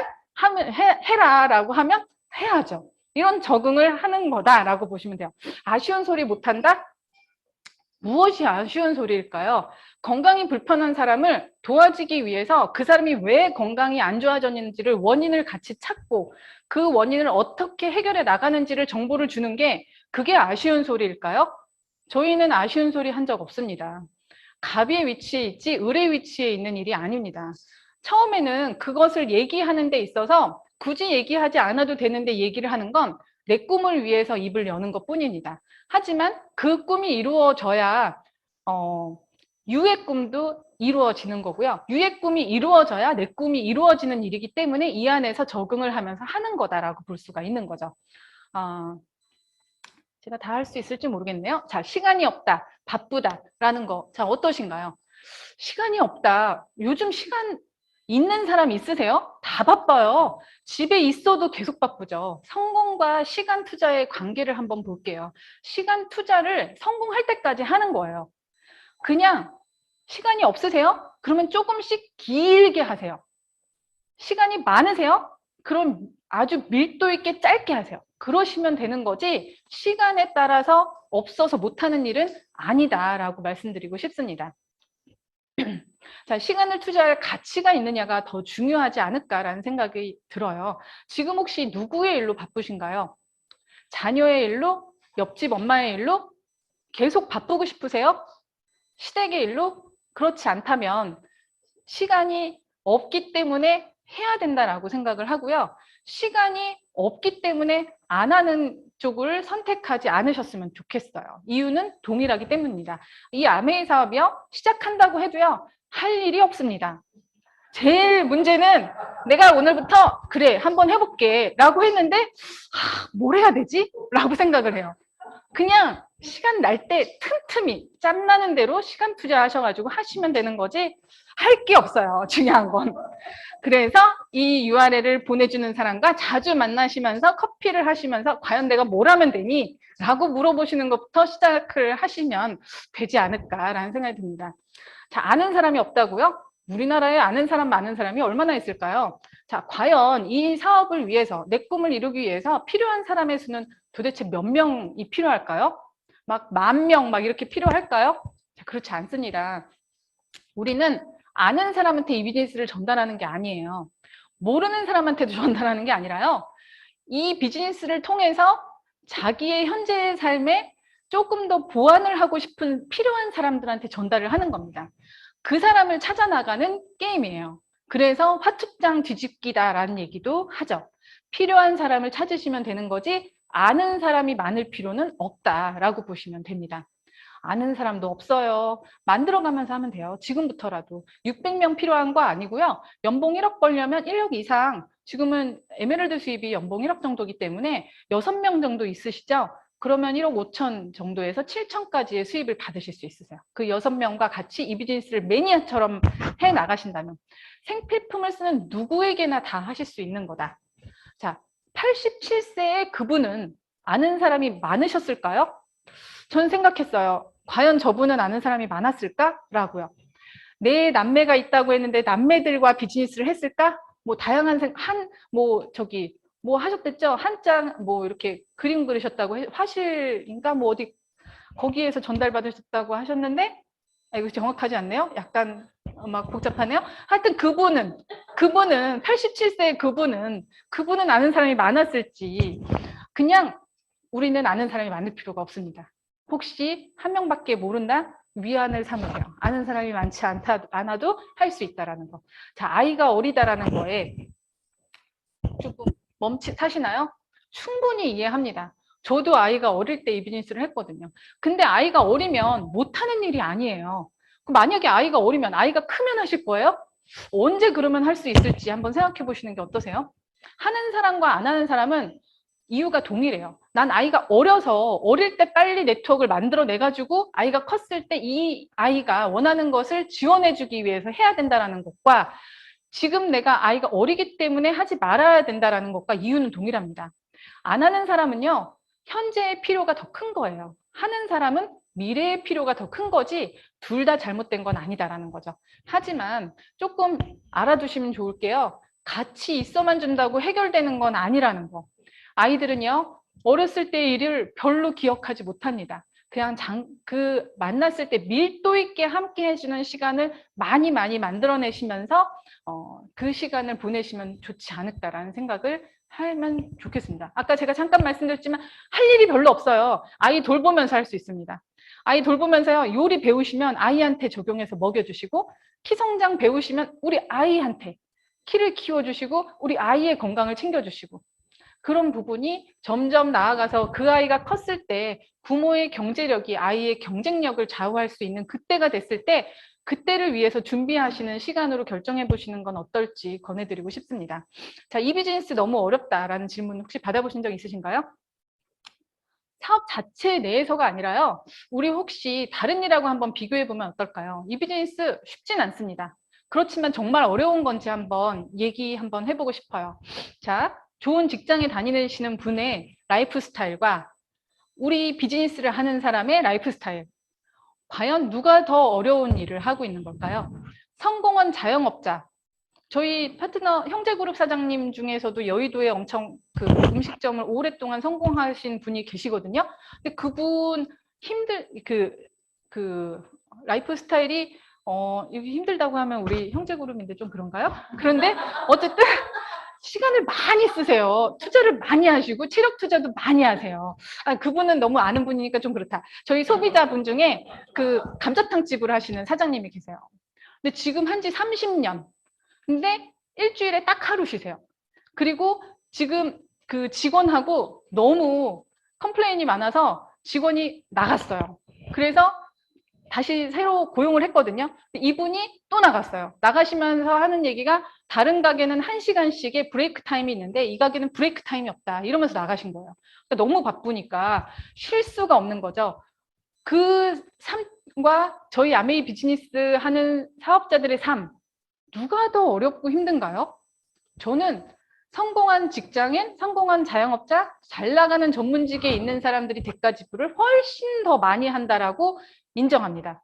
해라라고 하면 해야죠. 이런 적응을 하는 거다라고 보시면 돼요. 아쉬운 소리 못한다? 무엇이 아쉬운 소리일까요? 건강이 불편한 사람을 도와주기 위해서 그 사람이 왜 건강이 안 좋아졌는지를 원인을 같이 찾고 그 원인을 어떻게 해결해 나가는지를 정보를 주는 게 그게 아쉬운 소리일까요? 저희는 아쉬운 소리 한 적 없습니다. 갑의 위치에 있지 을의 위치에 있는 일이 아닙니다. 처음에는 그것을 얘기하는 데 있어서 굳이 얘기하지 않아도 되는데 얘기를 하는 건 내 꿈을 위해서 입을 여는 것 뿐입니다. 하지만 그 꿈이 이루어져야 유의 꿈도 이루어지는 거고요. 유의 꿈이 이루어져야 내 꿈이 이루어지는 일이기 때문에 이 안에서 적응을 하면서 하는 거다라고 볼 수가 있는 거죠. 제가 다 할 수 있을지 모르겠네요. 자, 시간이 없다, 바쁘다라는 거. 자, 어떠신가요? 시간이 없다. 요즘 시간 있는 사람 있으세요? 다 바빠요. 집에 있어도 계속 바쁘죠. 성공과 시간 투자의 관계를 한번 볼게요. 시간 투자를 성공할 때까지 하는 거예요. 그냥 시간이 없으세요? 그러면 조금씩 길게 하세요. 시간이 많으세요? 그럼 아주 밀도 있게 짧게 하세요. 그러시면 되는 거지 시간에 따라서 없어서 못하는 일은 아니다라고 말씀드리고 싶습니다. 자, 시간을 투자할 가치가 있느냐가 더 중요하지 않을까라는 생각이 들어요. 지금 혹시 누구의 일로 바쁘신가요? 자녀의 일로? 옆집 엄마의 일로? 계속 바쁘고 싶으세요? 시댁의 일로? 그렇지 않다면 시간이 없기 때문에 해야 된다라고 생각을 하고요. 시간이 없기 때문에 안 하는 쪽을 선택하지 않으셨으면 좋겠어요. 이유는 동일하기 때문입니다. 이 아메이 사업이요. 시작한다고 해도요. 할 일이 없습니다. 제일 문제는 내가 오늘부터 그래 한번 해볼게 라고 했는데 뭘 해야 되지? 라고 생각을 해요. 그냥 시간 날 때 틈틈이 짬나는 대로 시간 투자하셔가지고 하시면 되는 거지 할 게 없어요. 중요한 건. 그래서 이 URL을 보내주는 사람과 자주 만나시면서 커피를 하시면서 과연 내가 뭘 하면 되니? 라고 물어보시는 것부터 시작을 하시면 되지 않을까라는 생각이 듭니다. 자, 아는 사람이 없다고요? 우리나라에 아는 사람 많은 사람이 얼마나 있을까요? 자, 과연 이 사업을 위해서 내 꿈을 이루기 위해서 필요한 사람의 수는 도대체 몇 명이 필요할까요? 막 10,000명 막 이렇게 필요할까요? 자, 그렇지 않습니다. 우리는 아는 사람한테 이 비즈니스를 전달하는 게 아니에요. 모르는 사람한테도 전달하는 게 아니라요. 이 비즈니스를 통해서 자기의 현재의 삶에 조금 더 보완을 하고 싶은 필요한 사람들한테 전달을 하는 겁니다. 그 사람을 찾아 나가는 게임이에요. 그래서 화투장 뒤집기다라는 얘기도 하죠. 필요한 사람을 찾으시면 되는 거지 아는 사람이 많을 필요는 없다라고 보시면 됩니다. 아는 사람도 없어요. 만들어가면서 하면 돼요. 지금부터라도. 600명 필요한 거 아니고요. 연봉 1억 벌려면 1억 이상, 지금은 에메랄드 수입이 연봉 1억 정도이기 때문에 6명 정도 있으시죠? 그러면 1억 5천 정도에서 7천까지의 수입을 받으실 수 있으세요. 그 6명과 같이 이 비즈니스를 매니아처럼 해 나가신다면 생필품을 쓰는 누구에게나 다 하실 수 있는 거다. 자, 87세의 그분은 아는 사람이 많으셨을까요? 전 생각했어요. 과연 저분은 아는 사람이 많았을까라고요. 내 남매가 있다고 했는데 남매들과 비즈니스를 했을까? 뭐 다양한 뭐 하셨댔죠? 한 장 뭐 이렇게 그림 그리셨다고 화실인가 뭐 어디 거기에서 전달받으셨다고 하셨는데 이거 정확하지 않네요. 약간 막 복잡하네요. 하여튼 그분은 87세 그분은 아는 사람이 많았을지 그냥 우리는 아는 사람이 많을 필요가 없습니다. 혹시 한 명밖에 모른다? 위안을 삼으세요. 아는 사람이 많지 않아도 할 수 있다라는 거. 자, 아이가 어리다라는 거에 조금 멈칫하시나요? 충분히 이해합니다. 저도 아이가 어릴 때 이 비즈니스를 했거든요. 근데 아이가 어리면 못하는 일이 아니에요. 만약에 아이가 어리면 아이가 크면 하실 거예요? 언제 그러면 할 수 있을지 한번 생각해 보시는 게 어떠세요? 하는 사람과 안 하는 사람은 이유가 동일해요. 난 아이가 어려서 어릴 때 빨리 네트워크를 만들어내가지고 아이가 컸을 때 이 아이가 원하는 것을 지원해주기 위해서 해야 된다는 것과 지금 내가 아이가 어리기 때문에 하지 말아야 된다는 것과 이유는 동일합니다. 안 하는 사람은요, 현재의 필요가 더 큰 거예요. 하는 사람은 미래의 필요가 더 큰 거지 둘 다 잘못된 건 아니다라는 거죠. 하지만 조금 알아두시면 좋을게요. 같이 있어만 준다고 해결되는 건 아니라는 거. 아이들은요, 어렸을 때의 일을 별로 기억하지 못합니다. 그냥 만났을 때 밀도 있게 함께 해주는 시간을 많이 만들어내시면서 그 시간을 보내시면 좋지 않을까라는 생각을 하면 좋겠습니다. 아까 제가 잠깐 말씀드렸지만 할 일이 별로 없어요. 아이 돌보면서 할 수 있습니다. 아이 돌보면서요, 요리 배우시면 아이한테 적용해서 먹여주시고 키 성장 배우시면 우리 아이한테 키를 키워주시고 우리 아이의 건강을 챙겨주시고 그런 부분이 점점 나아가서 그 아이가 컸을 때 부모의 경제력이 아이의 경쟁력을 좌우할 수 있는 그때가 됐을 때 그때를 위해서 준비하시는 시간으로 결정해 보시는 건 어떨지 권해드리고 싶습니다. 자, 이 비즈니스 너무 어렵다라는 질문 혹시 받아보신 적 있으신가요? 사업 자체 내에서가 아니라요. 우리 혹시 다른 일하고 한번 비교해 보면 어떨까요? 이 비즈니스 쉽진 않습니다. 그렇지만 정말 어려운 건지 한번 얘기 한번 해보고 싶어요. 자, 좋은 직장에 다니시는 분의 라이프 스타일과 우리 비즈니스를 하는 사람의 라이프 스타일. 과연 누가 더 어려운 일을 하고 있는 걸까요? 성공한 자영업자. 저희 파트너 형제그룹 사장님 중에서도 여의도에 엄청 그 음식점을 오랫동안 성공하신 분이 계시거든요. 근데 그분 라이프 스타일이 이게 힘들다고 하면 우리 형제그룹인데 좀 그런가요? 그런데 어쨌든 시간을 많이 쓰세요. 투자를 많이 하시고 체력 투자도 많이 하세요. 그분은 너무 아는 분이니까 좀 그렇다. 저희 소비자분 중에 그 감자탕집을 하시는 사장님이 계세요. 근데 지금 한지 30년. 근데 일주일에 딱 하루 쉬세요. 그리고 지금 그 직원하고 너무 컴플레인이 많아서 직원이 나갔어요. 그래서 다시 새로 고용을 했거든요. 이분이 또 나갔어요. 나가시면서 하는 얘기가 다른 가게는 1시간씩의 브레이크 타임이 있는데 이 가게는 브레이크 타임이 없다. 이러면서 나가신 거예요. 그러니까 너무 바쁘니까 쉴 수가 없는 거죠. 그 삶과 저희 아메이 비즈니스 하는 사업자들의 삶, 누가 더 어렵고 힘든가요? 저는 성공한 직장인, 성공한 자영업자, 잘 나가는 전문직에 있는 사람들이 대가 지불을 훨씬 더 많이 한다라고 인정합니다.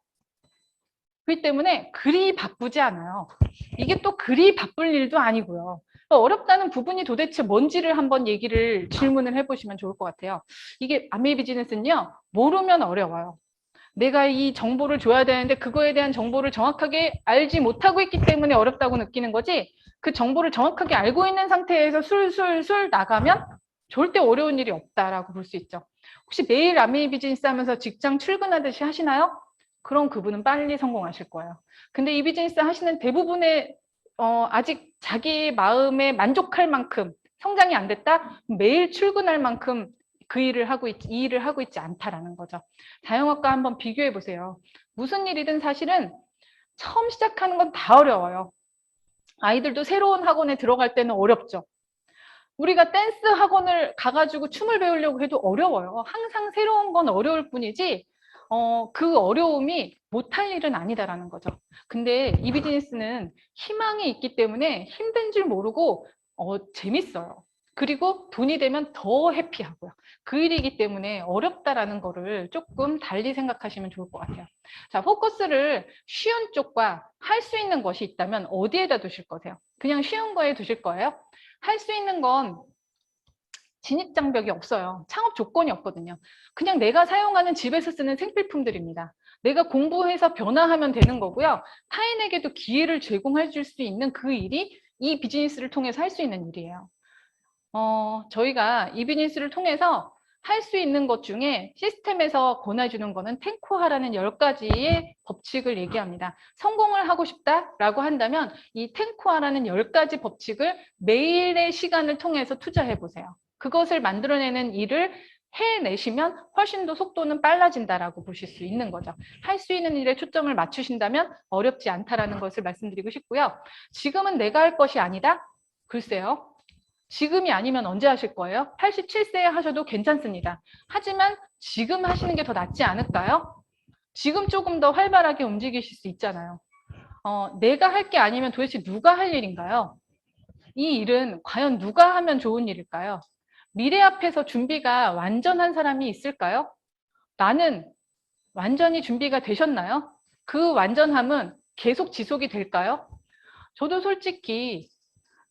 그렇기 때문에 그리 바쁘지 않아요. 이게 또 그리 바쁠 일도 아니고요. 어렵다는 부분이 도대체 뭔지를 한번 질문을 해보시면 좋을 것 같아요. 이게 아메이 비즈니스는요, 모르면 어려워요. 내가 이 정보를 줘야 되는데 그거에 대한 정보를 정확하게 알지 못하고 있기 때문에 어렵다고 느끼는 거지, 그 정보를 정확하게 알고 있는 상태에서 술술술 나가면 절대 어려운 일이 없다라고 볼 수 있죠. 혹시 매일 아메이 비즈니스 하면서 직장 출근하듯이 하시나요? 그럼 그분은 빨리 성공하실 거예요. 근데 이 비즈니스 하시는 대부분의 아직 자기 마음에 만족할 만큼 성장이 안 됐다? 매일 출근할 만큼 이 일을 하고 있지 않다라는 거죠. 자영업과 한번 비교해 보세요. 무슨 일이든 사실은 처음 시작하는 건 다 어려워요. 아이들도 새로운 학원에 들어갈 때는 어렵죠. 우리가 댄스 학원을 가가지고 춤을 배우려고 해도 어려워요. 항상 새로운 건 어려울 뿐이지, 그 어려움이 못할 일은 아니다라는 거죠. 근데 이 비즈니스는 희망이 있기 때문에 힘든 줄 모르고 재밌어요. 그리고 돈이 되면 더 해피하고요. 그 일이기 때문에 어렵다라는 거를 조금 달리 생각하시면 좋을 것 같아요. 자, 포커스를 쉬운 쪽과 할 수 있는 것이 있다면 어디에다 두실 거세요? 그냥 쉬운 거에 두실 거예요? 할 수 있는 건 진입장벽이 없어요. 창업 조건이 없거든요. 그냥 내가 사용하는 집에서 쓰는 생필품들입니다. 내가 공부해서 변화하면 되는 거고요. 타인에게도 기회를 제공해 줄 수 있는 그 일이 이 비즈니스를 통해서 할 수 있는 일이에요. 저희가 이 비즈니스를 통해서 할 수 있는 것 중에 시스템에서 권해주는 거는 탱코하라는 10가지의 법칙을 얘기합니다. 성공을 하고 싶다라고 한다면 이 탱코하라는 10가지 법칙을 매일의 시간을 통해서 투자해 보세요. 그것을 만들어내는 일을 해내시면 훨씬 더 속도는 빨라진다라고 보실 수 있는 거죠. 할 수 있는 일에 초점을 맞추신다면 어렵지 않다라는 것을 말씀드리고 싶고요. 지금은 내가 할 것이 아니다? 글쎄요. 지금이 아니면 언제 하실 거예요? 87세에 하셔도 괜찮습니다. 하지만 지금 하시는 게 더 낫지 않을까요? 지금 조금 더 활발하게 움직이실 수 있잖아요. 내가 할 게 아니면 도대체 누가 할 일인가요? 이 일은 과연 누가 하면 좋은 일일까요? 미래 앞에서 준비가 완전한 사람이 있을까요? 나는 완전히 준비가 되셨나요? 그 완전함은 계속 지속이 될까요? 저도 솔직히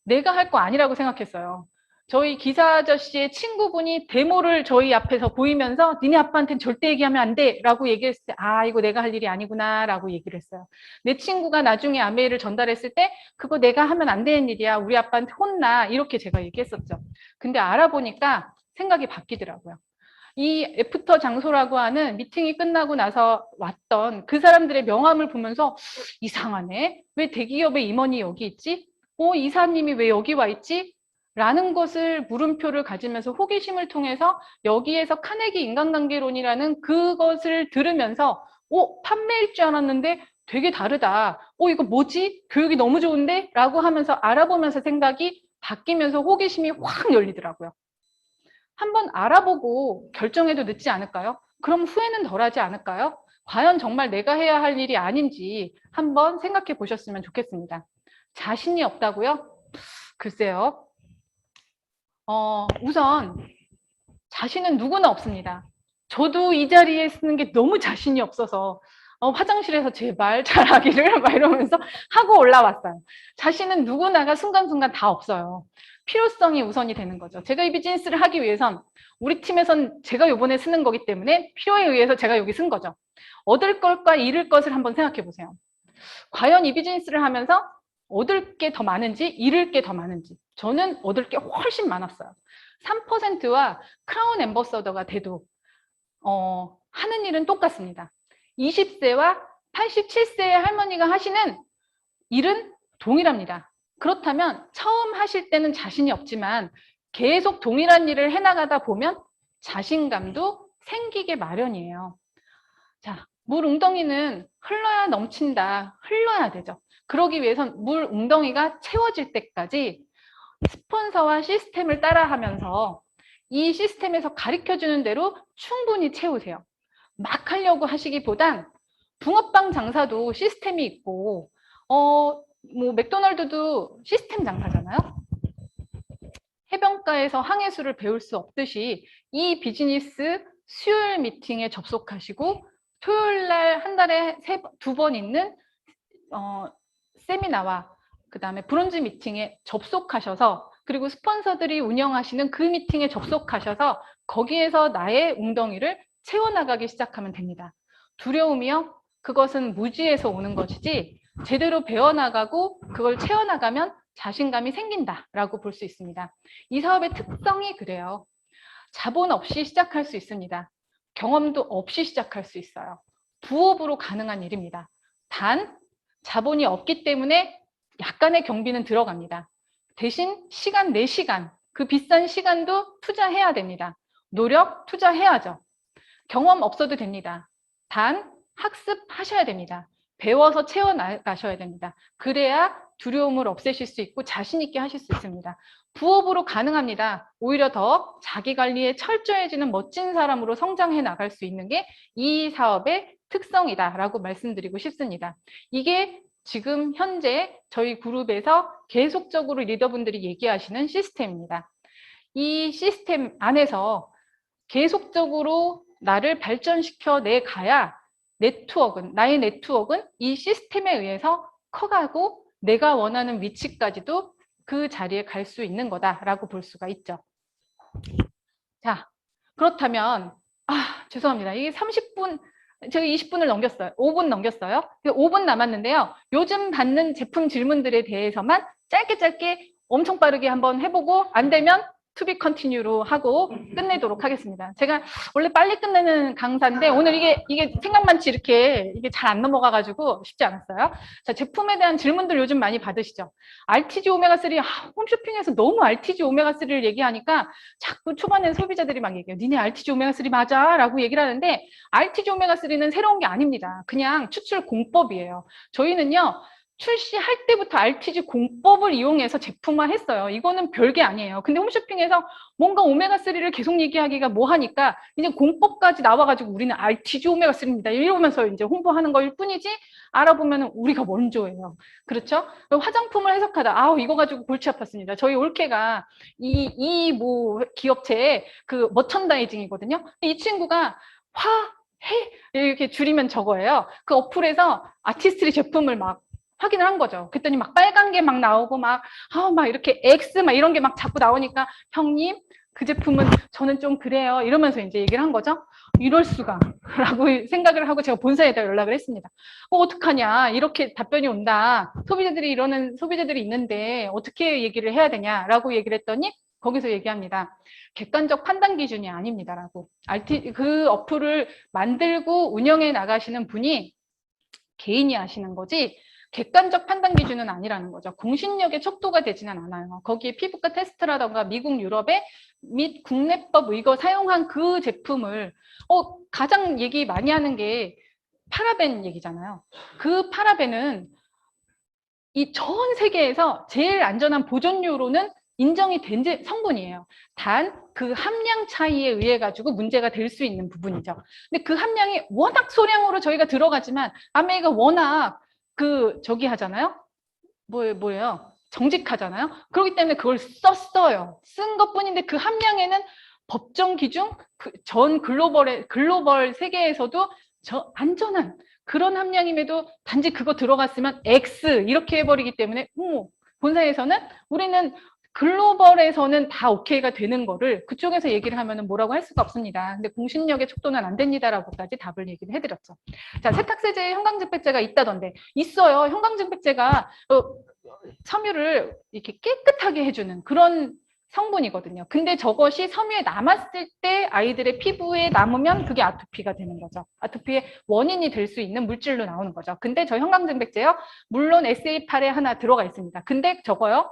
내가 할 거 아니라고 생각했어요. 저희 기사 아저씨의 친구분이 데모를 저희 앞에서 보이면서 니네 아빠한테는 절대 얘기하면 안 돼 라고 얘기했을 때, 아, 이거 내가 할 일이 아니구나 라고 얘기를 했어요. 내 친구가 나중에 아메이를 전달했을 때 그거 내가 하면 안 되는 일이야, 우리 아빠한테 혼나, 이렇게 제가 얘기했었죠. 근데 알아보니까 생각이 바뀌더라고요. 이 애프터 장소라고 하는 미팅이 끝나고 나서 왔던 그 사람들의 명함을 보면서 이상하네, 왜 대기업의 임원이 여기 있지? 이사님이 왜 여기 와 있지? 라는 것을 물음표를 가지면서 호기심을 통해서 여기에서 카네기 인간관계론이라는 그것을 들으면서 판매일 줄 알았는데 되게 다르다. 이거 뭐지? 교육이 너무 좋은데? 라고 하면서 알아보면서 생각이 바뀌면서 호기심이 확 열리더라고요. 한번 알아보고 결정해도 늦지 않을까요? 그럼 후회는 덜하지 않을까요? 과연 정말 내가 해야 할 일이 아닌지 한번 생각해 보셨으면 좋겠습니다. 자신이 없다고요? 글쎄요. 우선 자신은 누구나 없습니다. 저도 이 자리에 쓰는 게 너무 자신이 없어서 화장실에서 제발 잘하기를 막 이러면서 하고 올라왔어요. 자신은 누구나가 순간순간 다 없어요. 필요성이 우선이 되는 거죠. 제가 이 비즈니스를 하기 위해선 우리 팀에선 제가 요번에 쓰는 거기 때문에 필요에 의해서 제가 여기 쓴 거죠. 얻을 것과 잃을 것을 한번 생각해 보세요. 과연 이 비즈니스를 하면서 얻을 게 더 많은지 잃을 게 더 많은지. 저는 얻을 게 훨씬 많았어요. 3%와 크라운 앰버서더가 돼도 하는 일은 똑같습니다. 20세와 87세의 할머니가 하시는 일은 동일합니다. 그렇다면 처음 하실 때는 자신이 없지만 계속 동일한 일을 해나가다 보면 자신감도 생기게 마련이에요. 자, 물 웅덩이는 흘러야 넘친다. 흘러야 되죠. 그러기 위해선 물 웅덩이가 채워질 때까지 스폰서와 시스템을 따라하면서 이 시스템에서 가르쳐주는 대로 충분히 채우세요. 막 하려고 하시기보단 붕어빵 장사도 시스템이 있고 맥도날드도 시스템 장사잖아요. 해변가에서 항해술을 배울 수 없듯이 이 비즈니스 수요일 미팅에 접속하시고 토요일 날 한 달에 2번 있는 세미나와 그다음에 브론즈 미팅에 접속하셔서 그리고 스폰서들이 운영하시는 그 미팅에 접속하셔서 거기에서 나의 웅덩이를 채워나가기 시작하면 됩니다. 두려움이요? 그것은 무지에서 오는 것이지 제대로 배워나가고 그걸 채워나가면 자신감이 생긴다라고 볼 수 있습니다. 이 사업의 특성이 그래요. 자본 없이 시작할 수 있습니다. 경험도 없이 시작할 수 있어요. 부업으로 가능한 일입니다. 단 자본이 없기 때문에 약간의 경비는 들어갑니다. 대신 시간, 내 시간, 그 비싼 시간도 투자해야 됩니다. 노력 투자해야죠. 경험 없어도 됩니다. 단 학습하셔야 됩니다. 배워서 채워나가셔야 됩니다. 그래야 두려움을 없애실 수 있고 자신 있게 하실 수 있습니다. 부업으로 가능합니다. 오히려 더 자기 관리에 철저해지는 멋진 사람으로 성장해 나갈 수 있는 게 이 사업의 특성이다라고 말씀드리고 싶습니다. 이게 지금 현재 저희 그룹에서 계속적으로 리더분들이 얘기하시는 시스템입니다. 이 시스템 안에서 계속적으로 나를 발전시켜 내가야 나의 네트워크는 이 시스템에 의해서 커가고 내가 원하는 위치까지도 그 자리에 갈 수 있는 거다라고 볼 수가 있죠. 자, 그렇다면 죄송합니다. 이게 30분, 제가 20분을 넘겼어요. 5분 넘겼어요. 5분 남았는데요. 요즘 받는 제품 질문들에 대해서만 짧게 엄청 빠르게 한번 해보고 안 되면 to be continue로 하고 끝내도록 하겠습니다. 제가 원래 빨리 끝내는 강사인데 오늘 이게 생각만치 이렇게 이게 잘 안 넘어가가지고 쉽지 않았어요. 자, 제품에 대한 질문들 요즘 많이 받으시죠? RTG 오메가3, 홈쇼핑에서 너무 RTG 오메가3를 얘기하니까 자꾸 초반에 소비자들이 막 얘기해요. 니네 RTG 오메가3 맞아? 라고 얘기를 하는데 RTG 오메가3는 새로운 게 아닙니다. 그냥 추출 공법이에요. 저희는요. 출시할 때부터 RTG 공법을 이용해서 제품화했어요. 이거는 별게 아니에요. 근데 홈쇼핑에서 뭔가 오메가3를 계속 얘기하기가 뭐하니까 이제 공법까지 나와가지고 우리는 RTG 오메가3입니다. 이러면서 이제 홍보하는 거일 뿐이지 알아보면 우리가 먼저예요. 그렇죠? 화장품을 해석하다. 이거 가지고 골치 아팠습니다. 저희 올케가 이 기업체의 그 머천다이징이거든요. 이 친구가 해 이렇게 줄이면 저거예요. 그 어플에서 아티스트리 제품을 막 확인을 한 거죠. 그랬더니 막 빨간 게 막 나오고 막 이렇게 X 막 이런 게 막 자꾸 나오니까 형님 그 제품은 저는 좀 그래요. 이러면서 이제 얘기를 한 거죠. 이럴 수가 라고 생각을 하고 제가 본사에다 연락을 했습니다. 어떡하냐 이렇게 답변이 온다. 소비자들이 있는데 어떻게 얘기를 해야 되냐라고 얘기를 했더니 거기서 얘기합니다. 객관적 판단 기준이 아닙니다라고. 그 어플을 만들고 운영해 나가시는 분이 개인이 하시는 거지 객관적 판단 기준은 아니라는 거죠. 공신력의 척도가 되지는 않아요. 거기에 피부과 테스트라던가 미국, 유럽의 및 국내법 이거 사용한 그 제품을 가장 얘기 많이 하는 게 파라벤 얘기잖아요. 그 파라벤은 이 전 세계에서 제일 안전한 보존료로는 인정이 된 성분이에요. 단 그 함량 차이에 의해 가지고 문제가 될 수 있는 부분이죠. 근데 그 함량이 워낙 소량으로 저희가 들어가지만 아메이가 워낙 저기 하잖아요. 뭐예요? 정직하잖아요. 그렇기 때문에 그걸 썼어요. 쓴 것뿐인데 그 함량에는 법정 기준 전 글로벌 세계에서도 안전한 그런 함량임에도 단지 그거 들어갔으면 X 이렇게 해버리기 때문에 본사에서는 우리는 글로벌에서는 다 오케이가 되는 거를 그쪽에서 얘기를 하면 뭐라고 할 수가 없습니다. 근데 공신력의 척도는 안 됩니다라고까지 답을 얘기를 해드렸죠. 자, 세탁세제에 형광증백제가 있다던데 있어요. 형광증백제가 섬유를 이렇게 깨끗하게 해주는 그런 성분이거든요. 근데 저것이 섬유에 남았을 때 아이들의 피부에 남으면 그게 아토피가 되는 거죠. 아토피의 원인이 될 수 있는 물질로 나오는 거죠. 근데 저 형광증백제요. 물론 SA8에 하나 들어가 있습니다. 근데 저거요.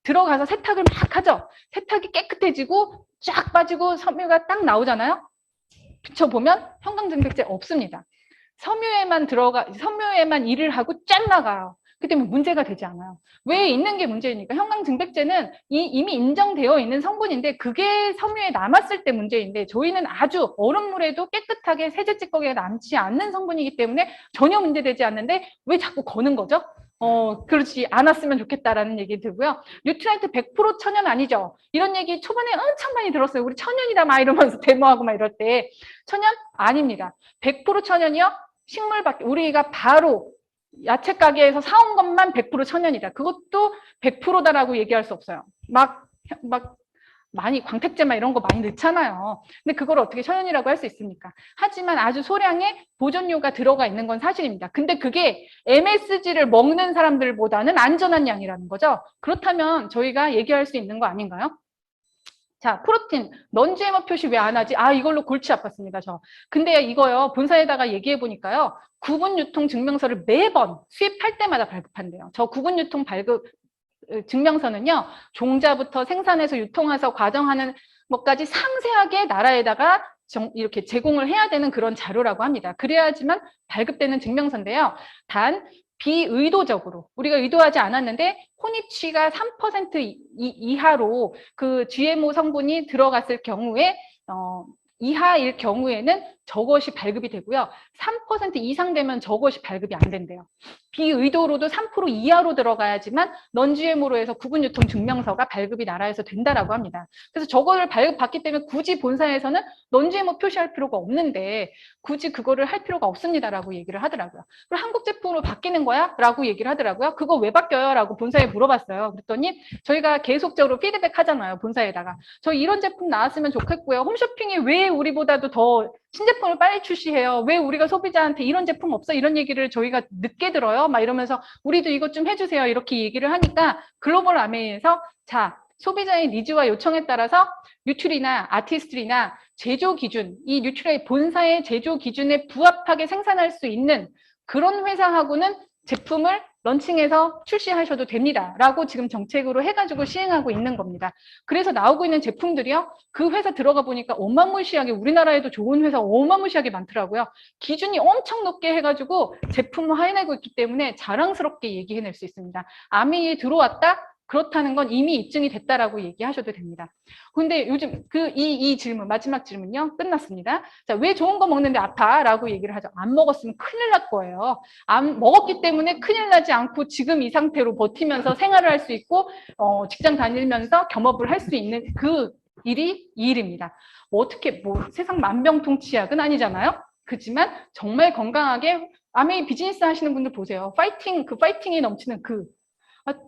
들어가서 세탁을 막 하죠. 세탁이 깨끗해지고 쫙 빠지고 섬유가 딱 나오잖아요. 비춰보면 형광증백제 없습니다. 섬유에만 일을 하고 쫙 나가요. 그 때문에 문제가 되지 않아요. 왜 있는 게 문제입니까? 형광증백제는 이미 인정되어 있는 성분인데 그게 섬유에 남았을 때 문제인데 저희는 아주 얼음물에도 깨끗하게 세제 찌꺼기가 남지 않는 성분이기 때문에 전혀 문제되지 않는데 왜 자꾸 거는 거죠? 그렇지 않았으면 좋겠다라는 얘기 들고요. 뉴트라이트 100% 천연 아니죠? 이런 얘기 초반에 엄청 많이 들었어요. 우리 천연이다 막 이러면서 데모하고 막 이럴 때 천연 아닙니다. 100% 천연이요? 식물밖에 우리가 바로 야채 가게에서 사온 것만 100% 천연이다. 그것도 100%다라고 얘기할 수 없어요. 막 많이 광택제만 이런 거 많이 넣잖아요. 근데 그걸 어떻게 천연이라고 할 수 있습니까? 하지만 아주 소량의 보존료가 들어가 있는 건 사실입니다. 근데 그게 MSG를 먹는 사람들보다는 안전한 양이라는 거죠. 그렇다면 저희가 얘기할 수 있는 거 아닌가요? 자, 프로틴, 넌-GMO 표시 왜 안 하지? 아, 이걸로 골치 아팠습니다, 저. 근데 이거요, 본사에다가 얘기해 보니까요, 구분 유통 증명서를 매번 수입할 때마다 발급한대요. 저 구분 유통 발급 증명서는요, 종자부터 생산해서 유통해서 과정하는 것까지 상세하게 나라에다가 이렇게 제공을 해야 되는 그런 자료라고 합니다. 그래야지만 발급되는 증명서인데요. 단 비의도적으로 우리가 의도하지 않았는데 혼입치가 3% 이하로 그 GMO 성분이 들어갔을 경우에 이하일 경우에는 저것이 발급이 되고요. 3% 이상 되면 저것이 발급이 안 된대요. 비의도로도 3% 이하로 들어가야지만 넌-GMO로 해서 구분유통 증명서가 발급이 나라에서 된다라고 합니다. 그래서 저거를 발급받기 때문에 굳이 본사에서는 넌-GMO 표시할 필요가 없는데 굳이 그거를 할 필요가 없습니다라고 얘기를 하더라고요. 그럼 한국 제품으로 바뀌는 거야? 라고 얘기를 하더라고요. 그거 왜 바뀌어요? 라고 본사에 물어봤어요. 그랬더니 저희가 계속적으로 피드백 하잖아요. 본사에다가. 저 이런 제품 나왔으면 좋겠고요. 홈쇼핑이 왜 우리보다도 더 신제품을 빨리 출시해요. 왜 우리가 소비자한테 이런 제품 없어? 이런 얘기를 저희가 늦게 들어요. 막 이러면서 우리도 이것 좀 해주세요. 이렇게 얘기를 하니까 글로벌 아메이에서 자, 소비자의 니즈와 요청에 따라서 뉴트리나 아티스트리나 제조 기준, 이 뉴트리의 본사의 제조 기준에 부합하게 생산할 수 있는 그런 회사하고는 제품을 런칭해서 출시하셔도 됩니다. 라고 지금 정책으로 해가지고 시행하고 있는 겁니다. 그래서 나오고 있는 제품들이요. 그 회사 들어가 보니까 어마무시하게 우리나라에도 좋은 회사 어마무시하게 많더라고요. 기준이 엄청 높게 해가지고 제품을 해내고 있기 때문에 자랑스럽게 얘기해낼 수 있습니다. 아메이에 들어왔다? 그렇다는 건 이미 입증이 됐다라고 얘기하셔도 됩니다. 근데 요즘 이 질문, 마지막 질문요. 끝났습니다. 자, 왜 좋은 거 먹는데 아파? 라고 얘기를 하죠. 안 먹었으면 큰일 날 거예요. 안 먹었기 때문에 큰일 나지 않고 지금 이 상태로 버티면서 생활을 할 수 있고, 직장 다니면서 겸업을 할 수 있는 그 일이 이 일입니다. 어떻게, 세상 만병통치약은 아니잖아요. 그렇지만 정말 건강하게 아메이 비즈니스 하시는 분들 보세요. 파이팅이 넘치는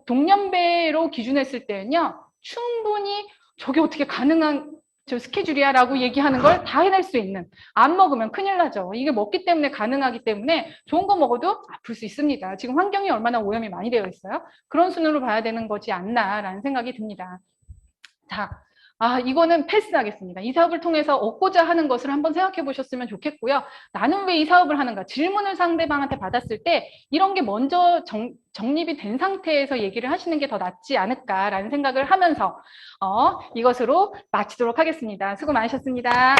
동년배로 기준했을 때는요, 충분히 저게 어떻게 가능한 저 스케줄이야 라고 얘기하는 걸 다 해낼 수 있는, 안 먹으면 큰일 나죠. 이게 먹기 때문에 가능하기 때문에 좋은 거 먹어도 아플 수 있습니다. 지금 환경이 얼마나 오염이 많이 되어 있어요. 그런 순으로 봐야 되는 거지 않나라는 생각이 듭니다. 자, 이거는 패스하겠습니다. 이 사업을 통해서 얻고자 하는 것을 한번 생각해 보셨으면 좋겠고요. 나는 왜 이 사업을 하는가? 질문을 상대방한테 받았을 때 이런 게 먼저 정립이 된 상태에서 얘기를 하시는 게 더 낫지 않을까라는 생각을 하면서 이것으로 마치도록 하겠습니다. 수고 많으셨습니다.